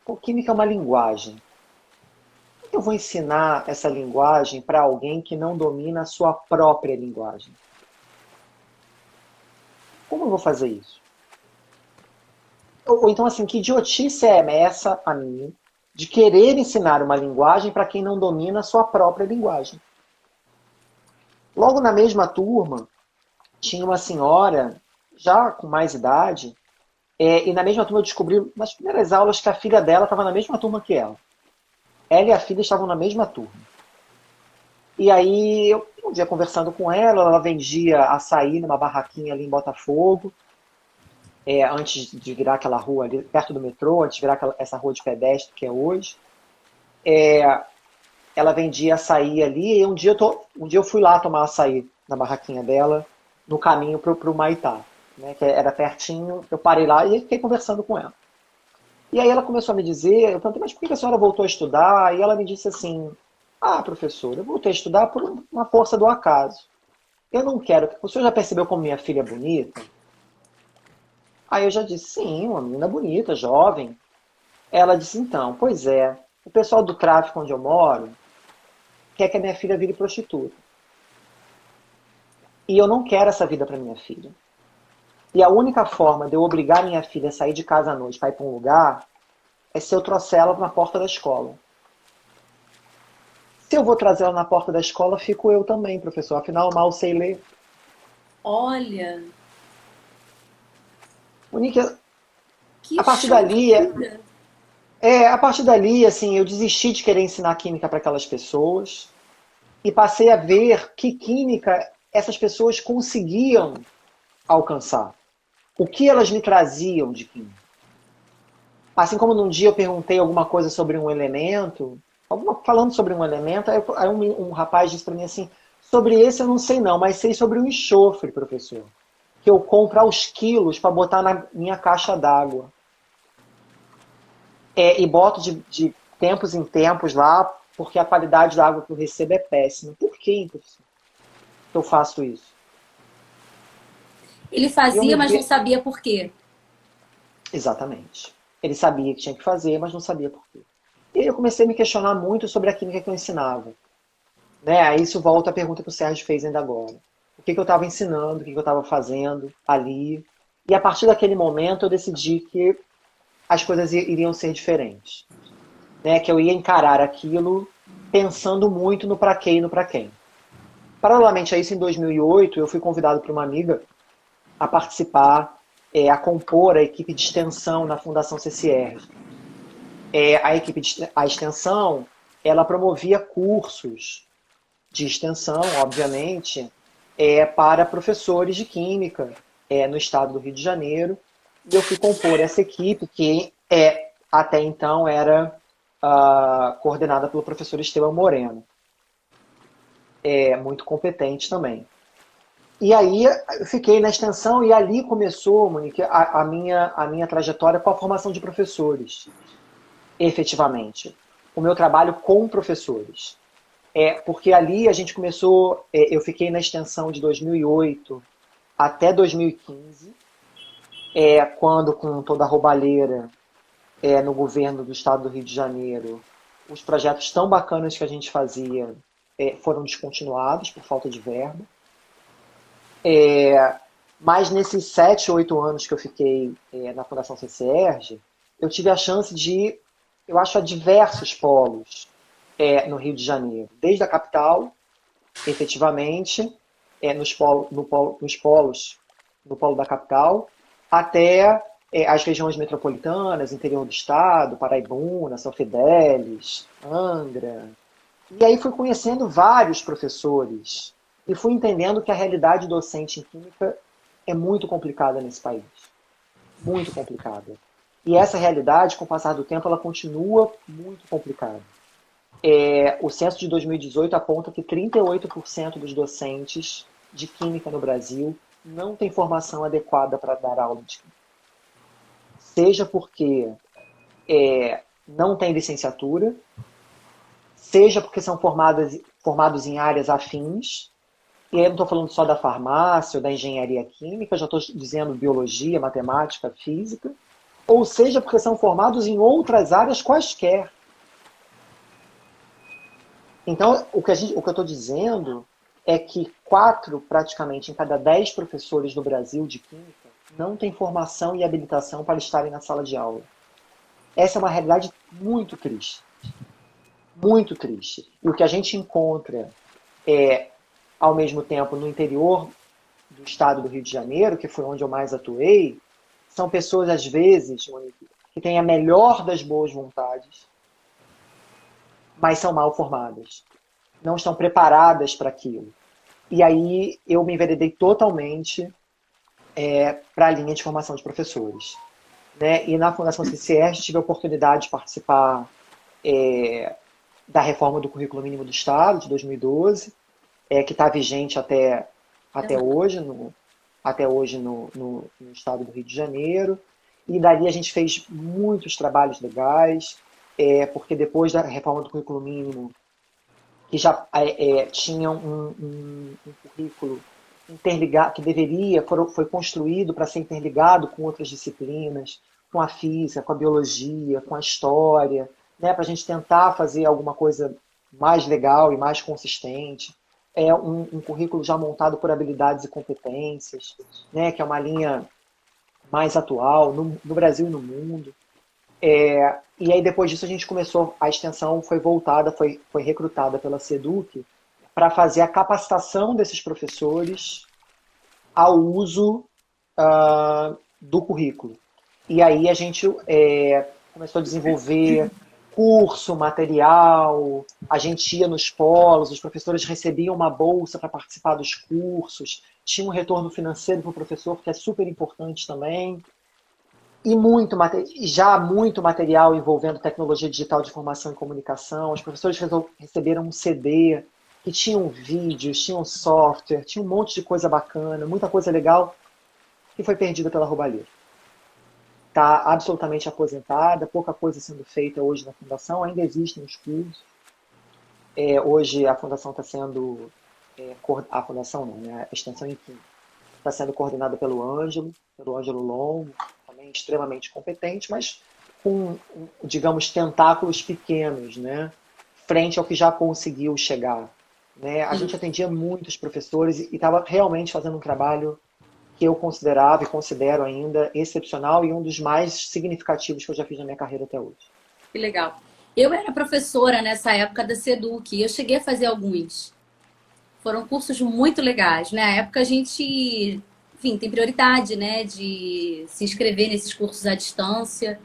pô, química é uma linguagem. Como eu vou ensinar essa linguagem para alguém que não domina a sua própria linguagem? Como eu vou fazer isso? Ou então, assim, que idiotice é essa a minha de querer ensinar uma linguagem para quem não domina a sua própria linguagem? Logo na mesma turma, tinha uma senhora, já com mais idade, e na mesma turma eu descobri, nas primeiras aulas, que a filha dela estava na mesma turma que ela. Ela e a filha estavam na mesma turma. E aí, eu, um dia conversando com ela vendia açaí numa barraquinha ali em Botafogo, antes de virar aquela rua ali, perto do metrô, antes de virar essa rua de pedestre que é hoje. Ela vendia açaí ali, e um dia eu fui lá tomar açaí na barraquinha dela, no caminho pro Maitá, né, que era pertinho, eu parei lá e fiquei conversando com ela. E aí ela começou a me dizer, eu perguntei, mas por que a senhora voltou a estudar? E ela me disse assim, professor, eu voltei a estudar por uma força do acaso. Eu não quero, o senhor já percebeu como minha filha é bonita? Aí eu já disse, sim, uma menina bonita, jovem. Ela disse, então, pois é, o pessoal do tráfico onde eu moro quer que a minha filha vire prostituta. E eu não quero essa vida para minha filha. E a única forma de eu obrigar minha filha a sair de casa à noite para ir para um lugar é se eu trouxer ela na porta da escola. Se eu vou trazer ela na porta da escola, fico eu também, professor. Afinal, mal sei ler. Olha, Monique, que a partir show de dali, vida. assim, eu desisti de querer ensinar química para aquelas pessoas e passei a ver que química essas pessoas conseguiam alcançar. O que elas me traziam de química. Assim como num dia eu perguntei alguma coisa sobre um elemento, falando sobre um elemento, aí um rapaz disse para mim assim, sobre esse eu não sei não, mas sei sobre o enxofre, professor, que eu compro aos quilos para botar na minha caixa d'água. E boto de tempos em tempos lá, porque a qualidade da água que eu recebo é péssima. Por que, professor, que eu faço isso? Ele E eu me fazia, mas não vi... sabia por quê. Exatamente. Ele sabia que tinha que fazer, mas não sabia por quê. E aí eu comecei a me questionar muito sobre a química que eu ensinava. né? Aí isso volta à pergunta que o Sérgio fez ainda agora. O que que eu estava ensinando, o que que eu estava fazendo ali. E a partir daquele momento eu decidi que as coisas iriam ser diferentes, né? Que eu ia encarar aquilo pensando muito no para quê e no para quem. Paralelamente a isso, em 2008, eu fui convidado por uma amiga a participar, a compor a equipe de extensão na Fundação CCR. A equipe de a extensão, ela promovia cursos de extensão, obviamente, para professores de química no estado do Rio de Janeiro. E eu fui compor essa equipe que até então era coordenada pelo professor Esteban Moreno, muito competente também. E aí eu fiquei na extensão e ali começou, Monique, a minha trajetória com a formação de professores, efetivamente. O meu trabalho com professores. Porque ali a gente começou, eu fiquei na extensão de 2008 até 2015, quando com toda a roubalheira no governo do estado do Rio de Janeiro, os projetos tão bacanas que a gente fazia foram descontinuados por falta de verba. Mas nesses 7, 8 anos que eu fiquei na Fundação CCERJ, eu tive a chance de ir, eu acho, a diversos polos no Rio de Janeiro. Desde a capital, efetivamente, nos polos, no polo da capital, até as regiões metropolitanas, interior do estado, Paraibuna, São Fidélis, Angra. E aí fui conhecendo vários professores e fui entendendo que a realidade docente em química é muito complicada nesse país. Muito complicada. E essa realidade, com o passar do tempo, ela continua muito complicada. O censo de 2018 aponta que 38% dos docentes de química no Brasil não têm formação adequada para dar aula de química. Seja porque não tem licenciatura, seja porque são formados em áreas afins, e aí eu não estou falando só da farmácia ou da engenharia química, já estou dizendo biologia, matemática, física, ou seja porque são formados em outras áreas quaisquer. Então, o que eu estou dizendo é que 4, praticamente, em cada 10 professores no Brasil de química não têm formação e habilitação para estarem na sala de aula. Essa é uma realidade muito triste. Muito triste. E o que a gente encontra ao mesmo tempo, no interior do estado do Rio de Janeiro, que foi onde eu mais atuei, são pessoas, às vezes, Monique, que têm a melhor das boas vontades, mas são mal formadas. Não estão preparadas para aquilo. E aí eu me enveredei totalmente para a linha de formação de professores. Né? E na Fundação CCR tive a oportunidade de participar da reforma do currículo mínimo do Estado, de 2012, que está vigente até hoje, no estado do Rio de Janeiro. E dali a gente fez muitos trabalhos legais, porque depois da reforma do currículo mínimo, que já tinha um currículo interligado, que foi construído para ser interligado com outras disciplinas, com a física, com a biologia, com a história, né, para a gente tentar fazer alguma coisa mais legal e mais consistente. Um currículo já montado por habilidades e competências, né, que é uma linha mais atual no Brasil e no mundo. E aí depois disso a extensão foi voltada, foi recrutada pela SEDUC para fazer a capacitação desses professores ao uso do currículo. E aí a gente começou a desenvolver curso, material, a gente ia nos polos, os professores recebiam uma bolsa para participar dos cursos, tinha um retorno financeiro para o professor, que é super importante também, e já muito material envolvendo tecnologia digital de informação e comunicação. Os professores receberam um CD que tinham vídeos, tinham software, tinha um monte de coisa bacana, muita coisa legal, que foi perdida pela roubalheira. Está absolutamente aposentada, pouca coisa sendo feita hoje na Fundação, ainda existem os cursos. Hoje a Fundação está sendo, a Fundação não, né? A extensão em Química, está sendo coordenada pelo Ângelo Longo, também extremamente competente, mas com, digamos, tentáculos pequenos, né? Frente ao que já conseguiu chegar. né? A Sim. gente atendia muitos professores e estava realmente fazendo um trabalho que eu considerava e considero ainda excepcional e um dos mais significativos que eu já fiz na minha carreira até hoje. Que legal. Eu era professora nessa época da Seduc e eu cheguei a fazer alguns. Foram cursos muito legais. Na época a gente, enfim, tem prioridade, né, de se inscrever nesses cursos à distância.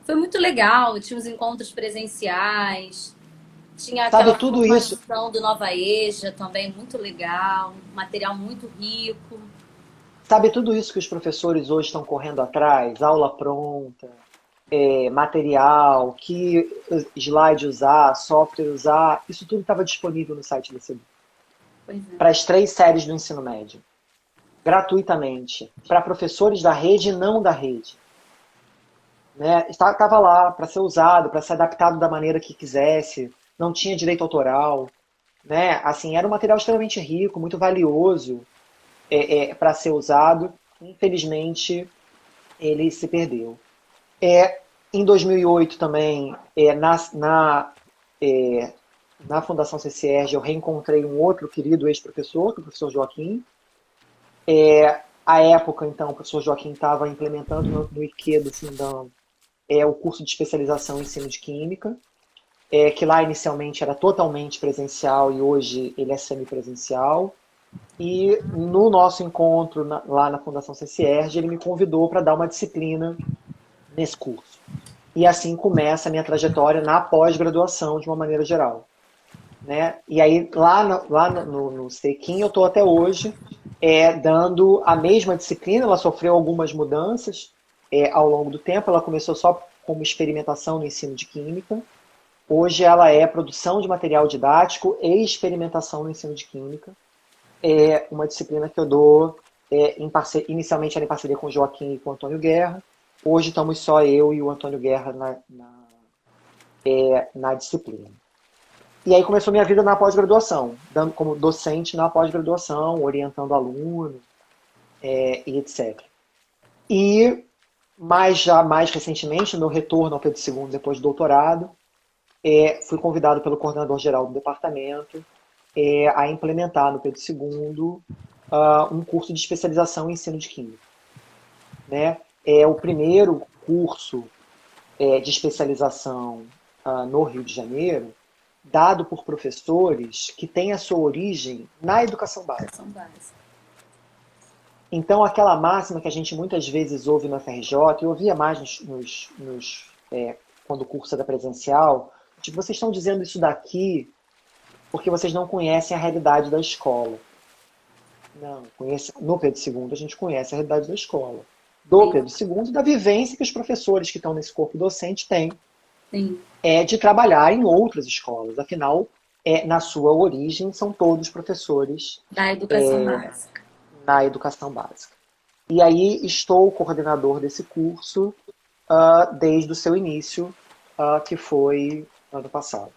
Foi muito legal, tinha os encontros presenciais, tinha Sabe aquela tudo isso? formação do Nova EJA também, muito legal, material muito rico. Sabe tudo isso que os professores hoje estão correndo atrás? Aula pronta, material, que slide usar, software usar, isso tudo estava disponível no site da CEDU. Pois é. Para as 3 séries do ensino médio, gratuitamente, para professores da rede e não da rede. Né? Estava lá para ser usado, para ser adaptado da maneira que quisesse, não tinha direito autoral. Né? Assim, era um material extremamente rico, muito valioso para ser usado. Infelizmente, ele se perdeu. Em 2008 também, na Fundação CCERJ, eu reencontrei um outro querido ex-professor, que é o professor Joaquim. À época, então, o professor Joaquim estava implementando no IQ do Fundão o curso de especialização em ensino de Química, que lá inicialmente era totalmente presencial e hoje ele é semipresencial. E no nosso encontro lá na Fundação CCERJ, ele me convidou para dar uma disciplina nesse curso. E assim começa a minha trajetória na pós-graduação, de uma maneira geral. Né? E aí, no Sequim, eu estou até hoje dando a mesma disciplina. Ela sofreu algumas mudanças ao longo do tempo. Ela começou só como experimentação no ensino de Química. Hoje ela é produção de material didático e experimentação no ensino de Química. É uma disciplina que eu dou inicialmente era em parceria com o Joaquim e com o Antônio Guerra. Hoje estamos só eu e o Antônio Guerra na disciplina. E aí começou minha vida na pós-graduação, dando como docente na pós-graduação, orientando alunos e etc. E já mais recentemente, no meu retorno ao Pedro II depois do doutorado, fui convidado pelo coordenador-geral do departamento a implementar no Pedro II um curso de especialização em ensino de Química. Né? É o primeiro curso de especialização no Rio de Janeiro, dado por professores que têm a sua origem na educação básica. Educação básica. Então, aquela máxima que a gente muitas vezes ouve na FRJ, eu ouvia mais quando o curso era presencial, tipo, vocês estão dizendo isso daqui porque vocês não conhecem a realidade da escola. Não, no Pedro II a gente conhece a realidade da escola. Do Sim. Pedro II, da vivência que os professores que estão nesse corpo docente têm Sim. de trabalhar em outras escolas. Afinal, na sua origem, são todos professores Da educação básica. na educação básica. E aí estou coordenador desse curso desde o seu início, que foi ano passado.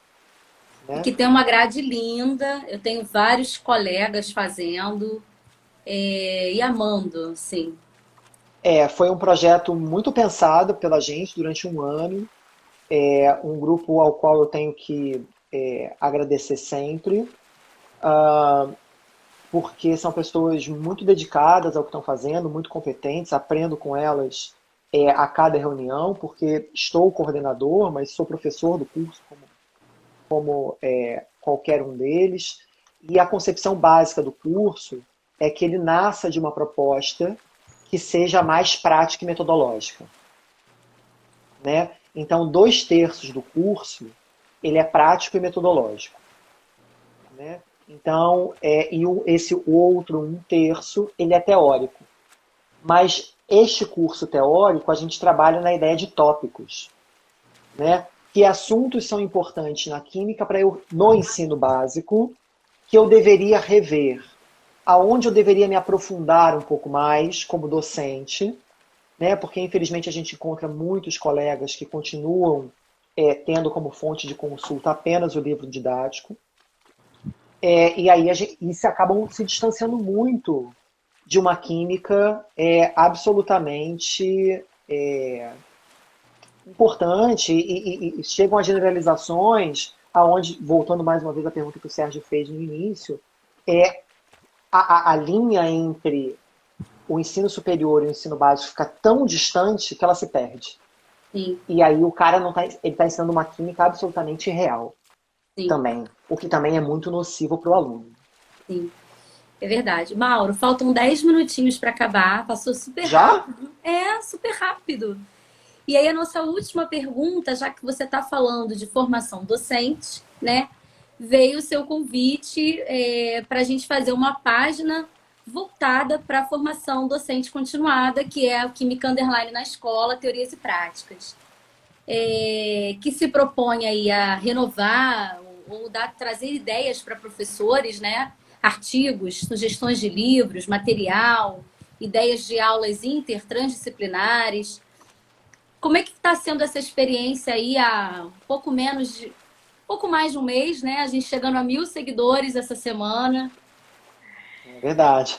E Né? que tem uma grade linda, eu tenho vários colegas fazendo e amando, sim. Foi um projeto muito pensado pela gente durante um ano, um grupo ao qual eu tenho que agradecer sempre, porque são pessoas muito dedicadas ao que estão fazendo, muito competentes, aprendo com elas a cada reunião, porque estou coordenador, mas sou professor do curso, como qualquer um deles. E a concepção básica do curso é que ele nasça de uma proposta que seja mais prática e metodológica. Né? Então, 2/3 do curso ele é prático e metodológico. Né? Então, o outro 1/3 ele é teórico. Mas este curso teórico a gente trabalha na ideia de tópicos. Né? Que assuntos são importantes na química para eu, no ensino básico, que eu deveria rever, aonde eu deveria me aprofundar um pouco mais como docente, né? Porque infelizmente a gente encontra muitos colegas que continuam tendo como fonte de consulta apenas o livro didático, e aí se acabam se distanciando muito de uma química absolutamente importante e chegam a generalizações aonde, voltando mais uma vez à pergunta que o Sérgio fez no início, é a linha entre o ensino superior e o ensino básico fica tão distante que ela se perde. Sim, E aí o cara não tá, ele está ensinando uma química absolutamente irreal sim, também, o que também é muito nocivo para o aluno. sim. É verdade. Mauro, faltam 10 minutinhos para acabar. Passou super Já? rápido. É, super rápido. E aí a nossa última pergunta, já que você está falando de formação docente, né? Veio o seu convite para a gente fazer uma página voltada para a formação docente continuada, que é a Química Underline na Escola, Teorias e Práticas, que se propõe aí a renovar ou trazer ideias para professores, né? Artigos, sugestões de livros, material, ideias de aulas intertransdisciplinares. Como é que está sendo essa experiência aí há pouco mais de um mês, né? A gente chegando a 1.000 seguidores essa semana. É verdade.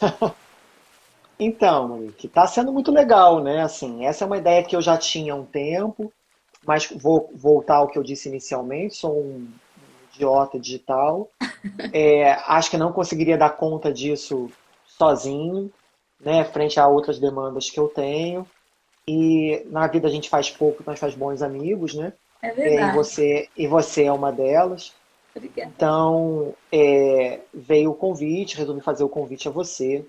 Então, Monique, está sendo muito legal, né? Assim, essa é uma ideia que eu já tinha há um tempo, mas vou voltar ao que eu disse inicialmente, sou um idiota digital. Acho que não conseguiria dar conta disso sozinho, né? Frente a outras demandas que eu tenho. E na vida a gente faz pouco, mas faz bons amigos, né? É E verdade. você é uma delas. Obrigada. Então, veio o convite, resolvi fazer o convite a você.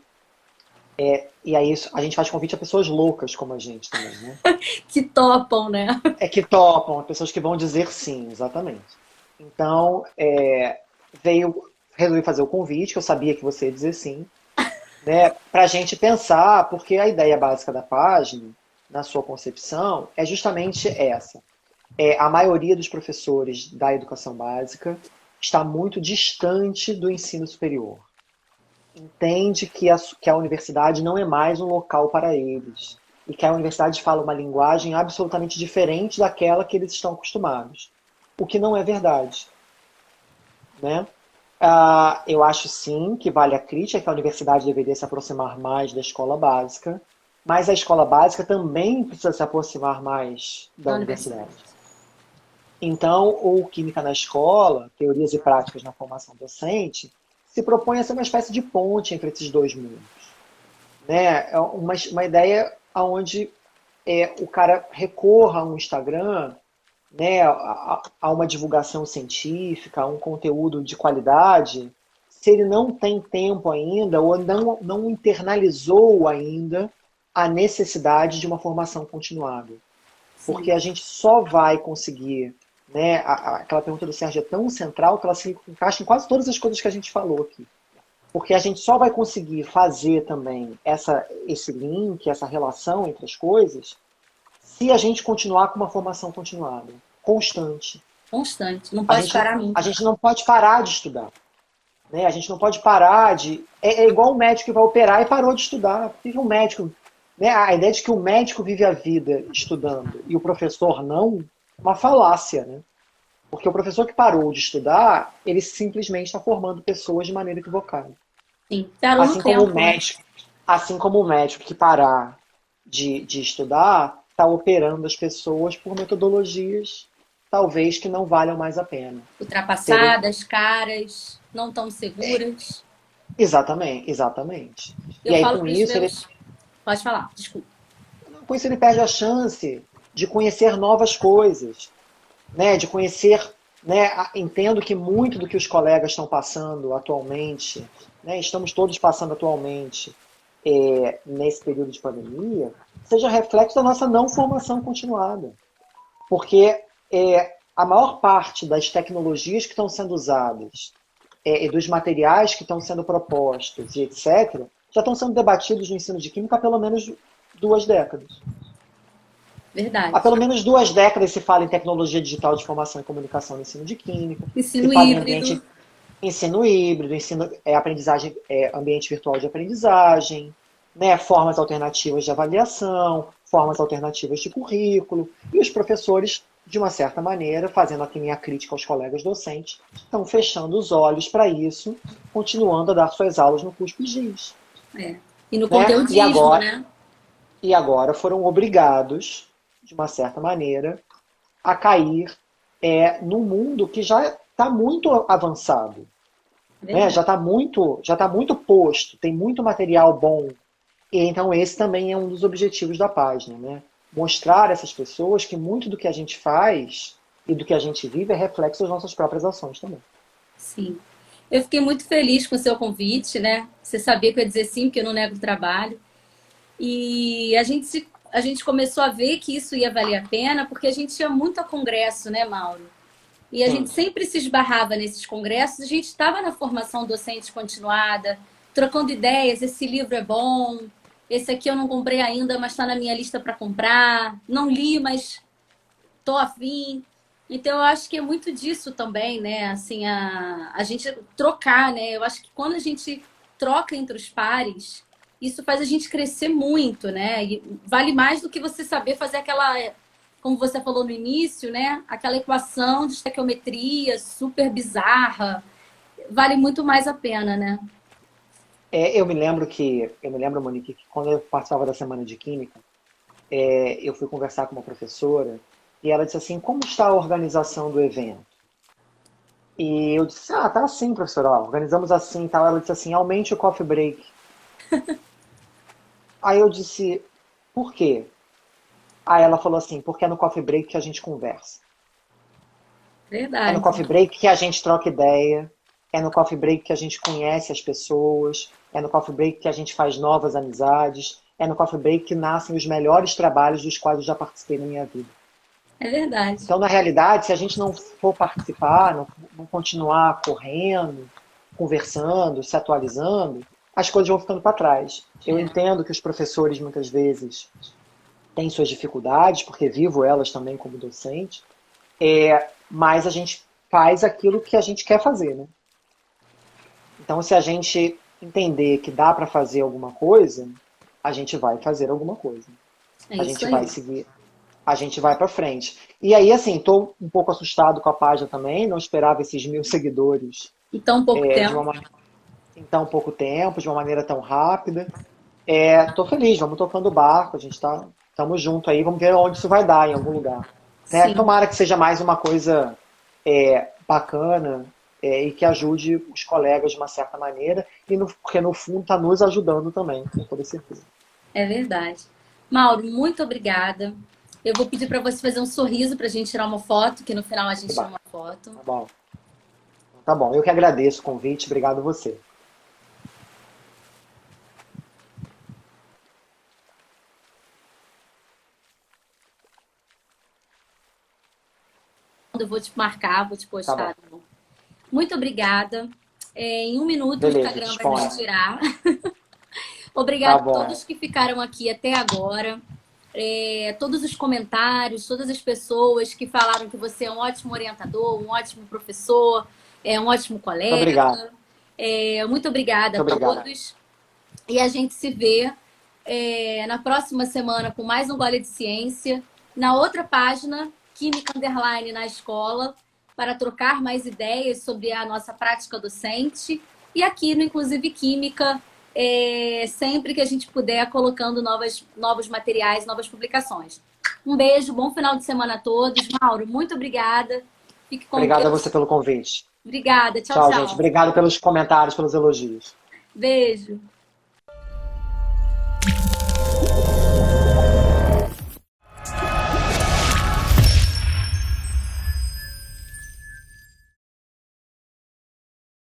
E aí a gente faz convite a pessoas loucas como a gente também, né? Que topam, né? É que topam, pessoas que vão dizer sim, exatamente. Então, resolvi fazer o convite, que eu sabia que você ia dizer sim, né? Para a gente pensar, porque a ideia básica da página, na sua concepção, é justamente essa. A maioria dos professores da educação básica está muito distante do ensino superior. Entende que a universidade não é mais um local para eles. E que a universidade fala uma linguagem absolutamente diferente daquela que eles estão acostumados. O que não é verdade, né? Eu acho sim que vale a crítica, que a universidade deveria se aproximar mais da escola básica, mas a escola básica também precisa se aproximar mais da Da universidade. universidade. Então, o Química na Escola, Teorias e Práticas na Formação Docente, se propõe a ser uma espécie de ponte entre esses dois mundos. Né? É uma ideia onde o cara recorra a um Instagram, né, a uma divulgação científica, a um conteúdo de qualidade, se ele não tem tempo ainda ou não internalizou ainda a necessidade de uma formação continuada. Sim. Porque a gente só vai conseguir, né, aquela pergunta do Sérgio é tão central que ela se encaixa em quase todas as coisas que a gente falou aqui. Porque a gente só vai conseguir fazer também esse link, essa relação entre as coisas, se a gente continuar com uma formação continuada, constante. Constante. Não A pode gente, parar a nunca. gente não pode parar de estudar. Né? A gente não pode parar de. É igual um médico que vai operar e parou de estudar. Por que um médico. Né? A ideia de que o médico vive a vida estudando e o professor não, é uma falácia. Né? Porque o professor que parou de estudar, ele simplesmente está formando pessoas de maneira equivocada. Sim. Parou no Assim como o tempo, né? médico, assim como o médico que parar de estudar, está operando as pessoas por metodologias talvez que não valham mais a pena. Serem Ultrapassadas, caras, não tão seguras. exatamente, exatamente. E Eu aí falo para os ele, meus. Pode falar, desculpa. com isso ele perde a chance de conhecer novas coisas, né? De conhecer, né? Entendo que muito do que os colegas estão passando atualmente, né? Estamos todos passando atualmente nesse período de pandemia, seja reflexo da nossa não formação continuada. Porque a maior parte das tecnologias que estão sendo usadas e dos materiais que estão sendo propostos e etc., já estão sendo debatidos no ensino de química há pelo menos 2 décadas. Há Verdade. pelo menos 2 décadas se fala em tecnologia digital de informação e comunicação no ensino de química, se Ensino fala em híbrido. ambiente ensino híbrido, aprendizagem, ambiente virtual de aprendizagem, né, formas alternativas de avaliação, formas alternativas de currículo, e os professores, de uma certa maneira, fazendo aqui minha crítica aos colegas docentes, estão fechando os olhos para isso, continuando a dar suas aulas no CUSP e GIS. É. E no Né? conteudismo, né? E agora foram obrigados, de uma certa maneira, a cair num mundo que já está muito avançado, É né? verdade. Já tá muito posto, tem muito material bom. E então esse também é um dos objetivos da página, né? Mostrar a essas pessoas que muito do que a gente faz e do que a gente vive é reflexo das nossas próprias ações também. Sim. Eu fiquei muito feliz com o seu convite, né? Você sabia que eu ia dizer sim, porque eu não nego o trabalho. E a gente começou a ver que isso ia valer a pena, porque a gente ia muito a congresso, né, Mauro? E a gente Sim. sempre se esbarrava nesses congressos, a gente estava na formação docente continuada, trocando ideias, esse livro é bom, esse aqui eu não comprei ainda, mas está na minha lista para comprar, não li, mas tô afim. Então eu acho que é muito disso também, né? Assim, a gente trocar, né? Eu acho que quando a gente troca entre os pares, isso faz a gente crescer muito, né? E vale mais do que você saber fazer aquela, como você falou no início, né? Aquela equação de estequiometria super bizarra. Vale muito mais a pena, né? Eu me lembro, Monique, que quando eu participava da semana de química, eu fui conversar com uma professora e ela disse assim, como está a organização do evento? E eu disse, ah, tá assim, professora, ó, organizamos assim e tal. Ela disse assim, aumente o coffee break. Aí eu disse, por quê? Aí ela falou assim, porque é no coffee break que a gente conversa. É no Verdade. coffee break que a gente troca ideia, é no coffee break que a gente conhece as pessoas, é no coffee break que a gente faz novas amizades, é no coffee break que nascem os melhores trabalhos dos quais eu já participei na minha vida. É verdade. Então, na realidade, se a gente não for participar, não continuar correndo, conversando, se atualizando, as coisas vão ficando para trás. Eu É, entendo que os professores muitas vezes têm suas dificuldades, porque vivo elas também como docente, mas a gente faz aquilo que a gente quer fazer, né? Então, se a gente entender que dá para fazer alguma coisa, a gente vai fazer alguma coisa. é A isso gente vai aí. seguir, a gente vai para frente. E aí, assim, estou um pouco assustado com a página também, não esperava esses 1.000 seguidores E tão pouco de tempo. uma, em tão pouco tempo, de uma maneira tão rápida. Estou feliz, vamos tocando o barco, a gente estamos junto aí, vamos ver onde isso vai dar, em algum lugar. Né? Sim, Tomara que seja mais uma coisa bacana e que ajude os colegas de uma certa maneira, porque no fundo está nos ajudando também, com toda certeza. é verdade. Mauro, muito obrigada. Eu vou pedir para você fazer um sorriso para a gente tirar uma foto, que no final a gente tira Tá uma foto. bom. Tá bom, eu que agradeço o convite, obrigado você. Eu vou te marcar, vou te Tá postar. bom. Tá bom? Muito obrigada. Em um minuto o Beleza, Instagram vai nos disponha. tirar. Tá Obrigada a bom. todos que ficaram aqui até agora. Todos os comentários, todas as pessoas que falaram que você é um ótimo orientador, um ótimo professor, um ótimo Muito obrigado. colega. Muito obrigada Muito a obrigado. todos. E a gente se vê na próxima semana com mais um Gole de Ciência, na outra página, Química Underline na escola, para trocar mais ideias sobre a nossa prática docente. E aqui no Inclusive Química, sempre que a gente puder, colocando novos materiais, novas publicações. Um beijo, bom final de semana a todos. Mauro, muito obrigada. Fique com Obrigado a você Deus. pelo convite. Obrigada. Tchau, Tchau, gente. tchau. Obrigado pelos comentários, pelos elogios. Beijo.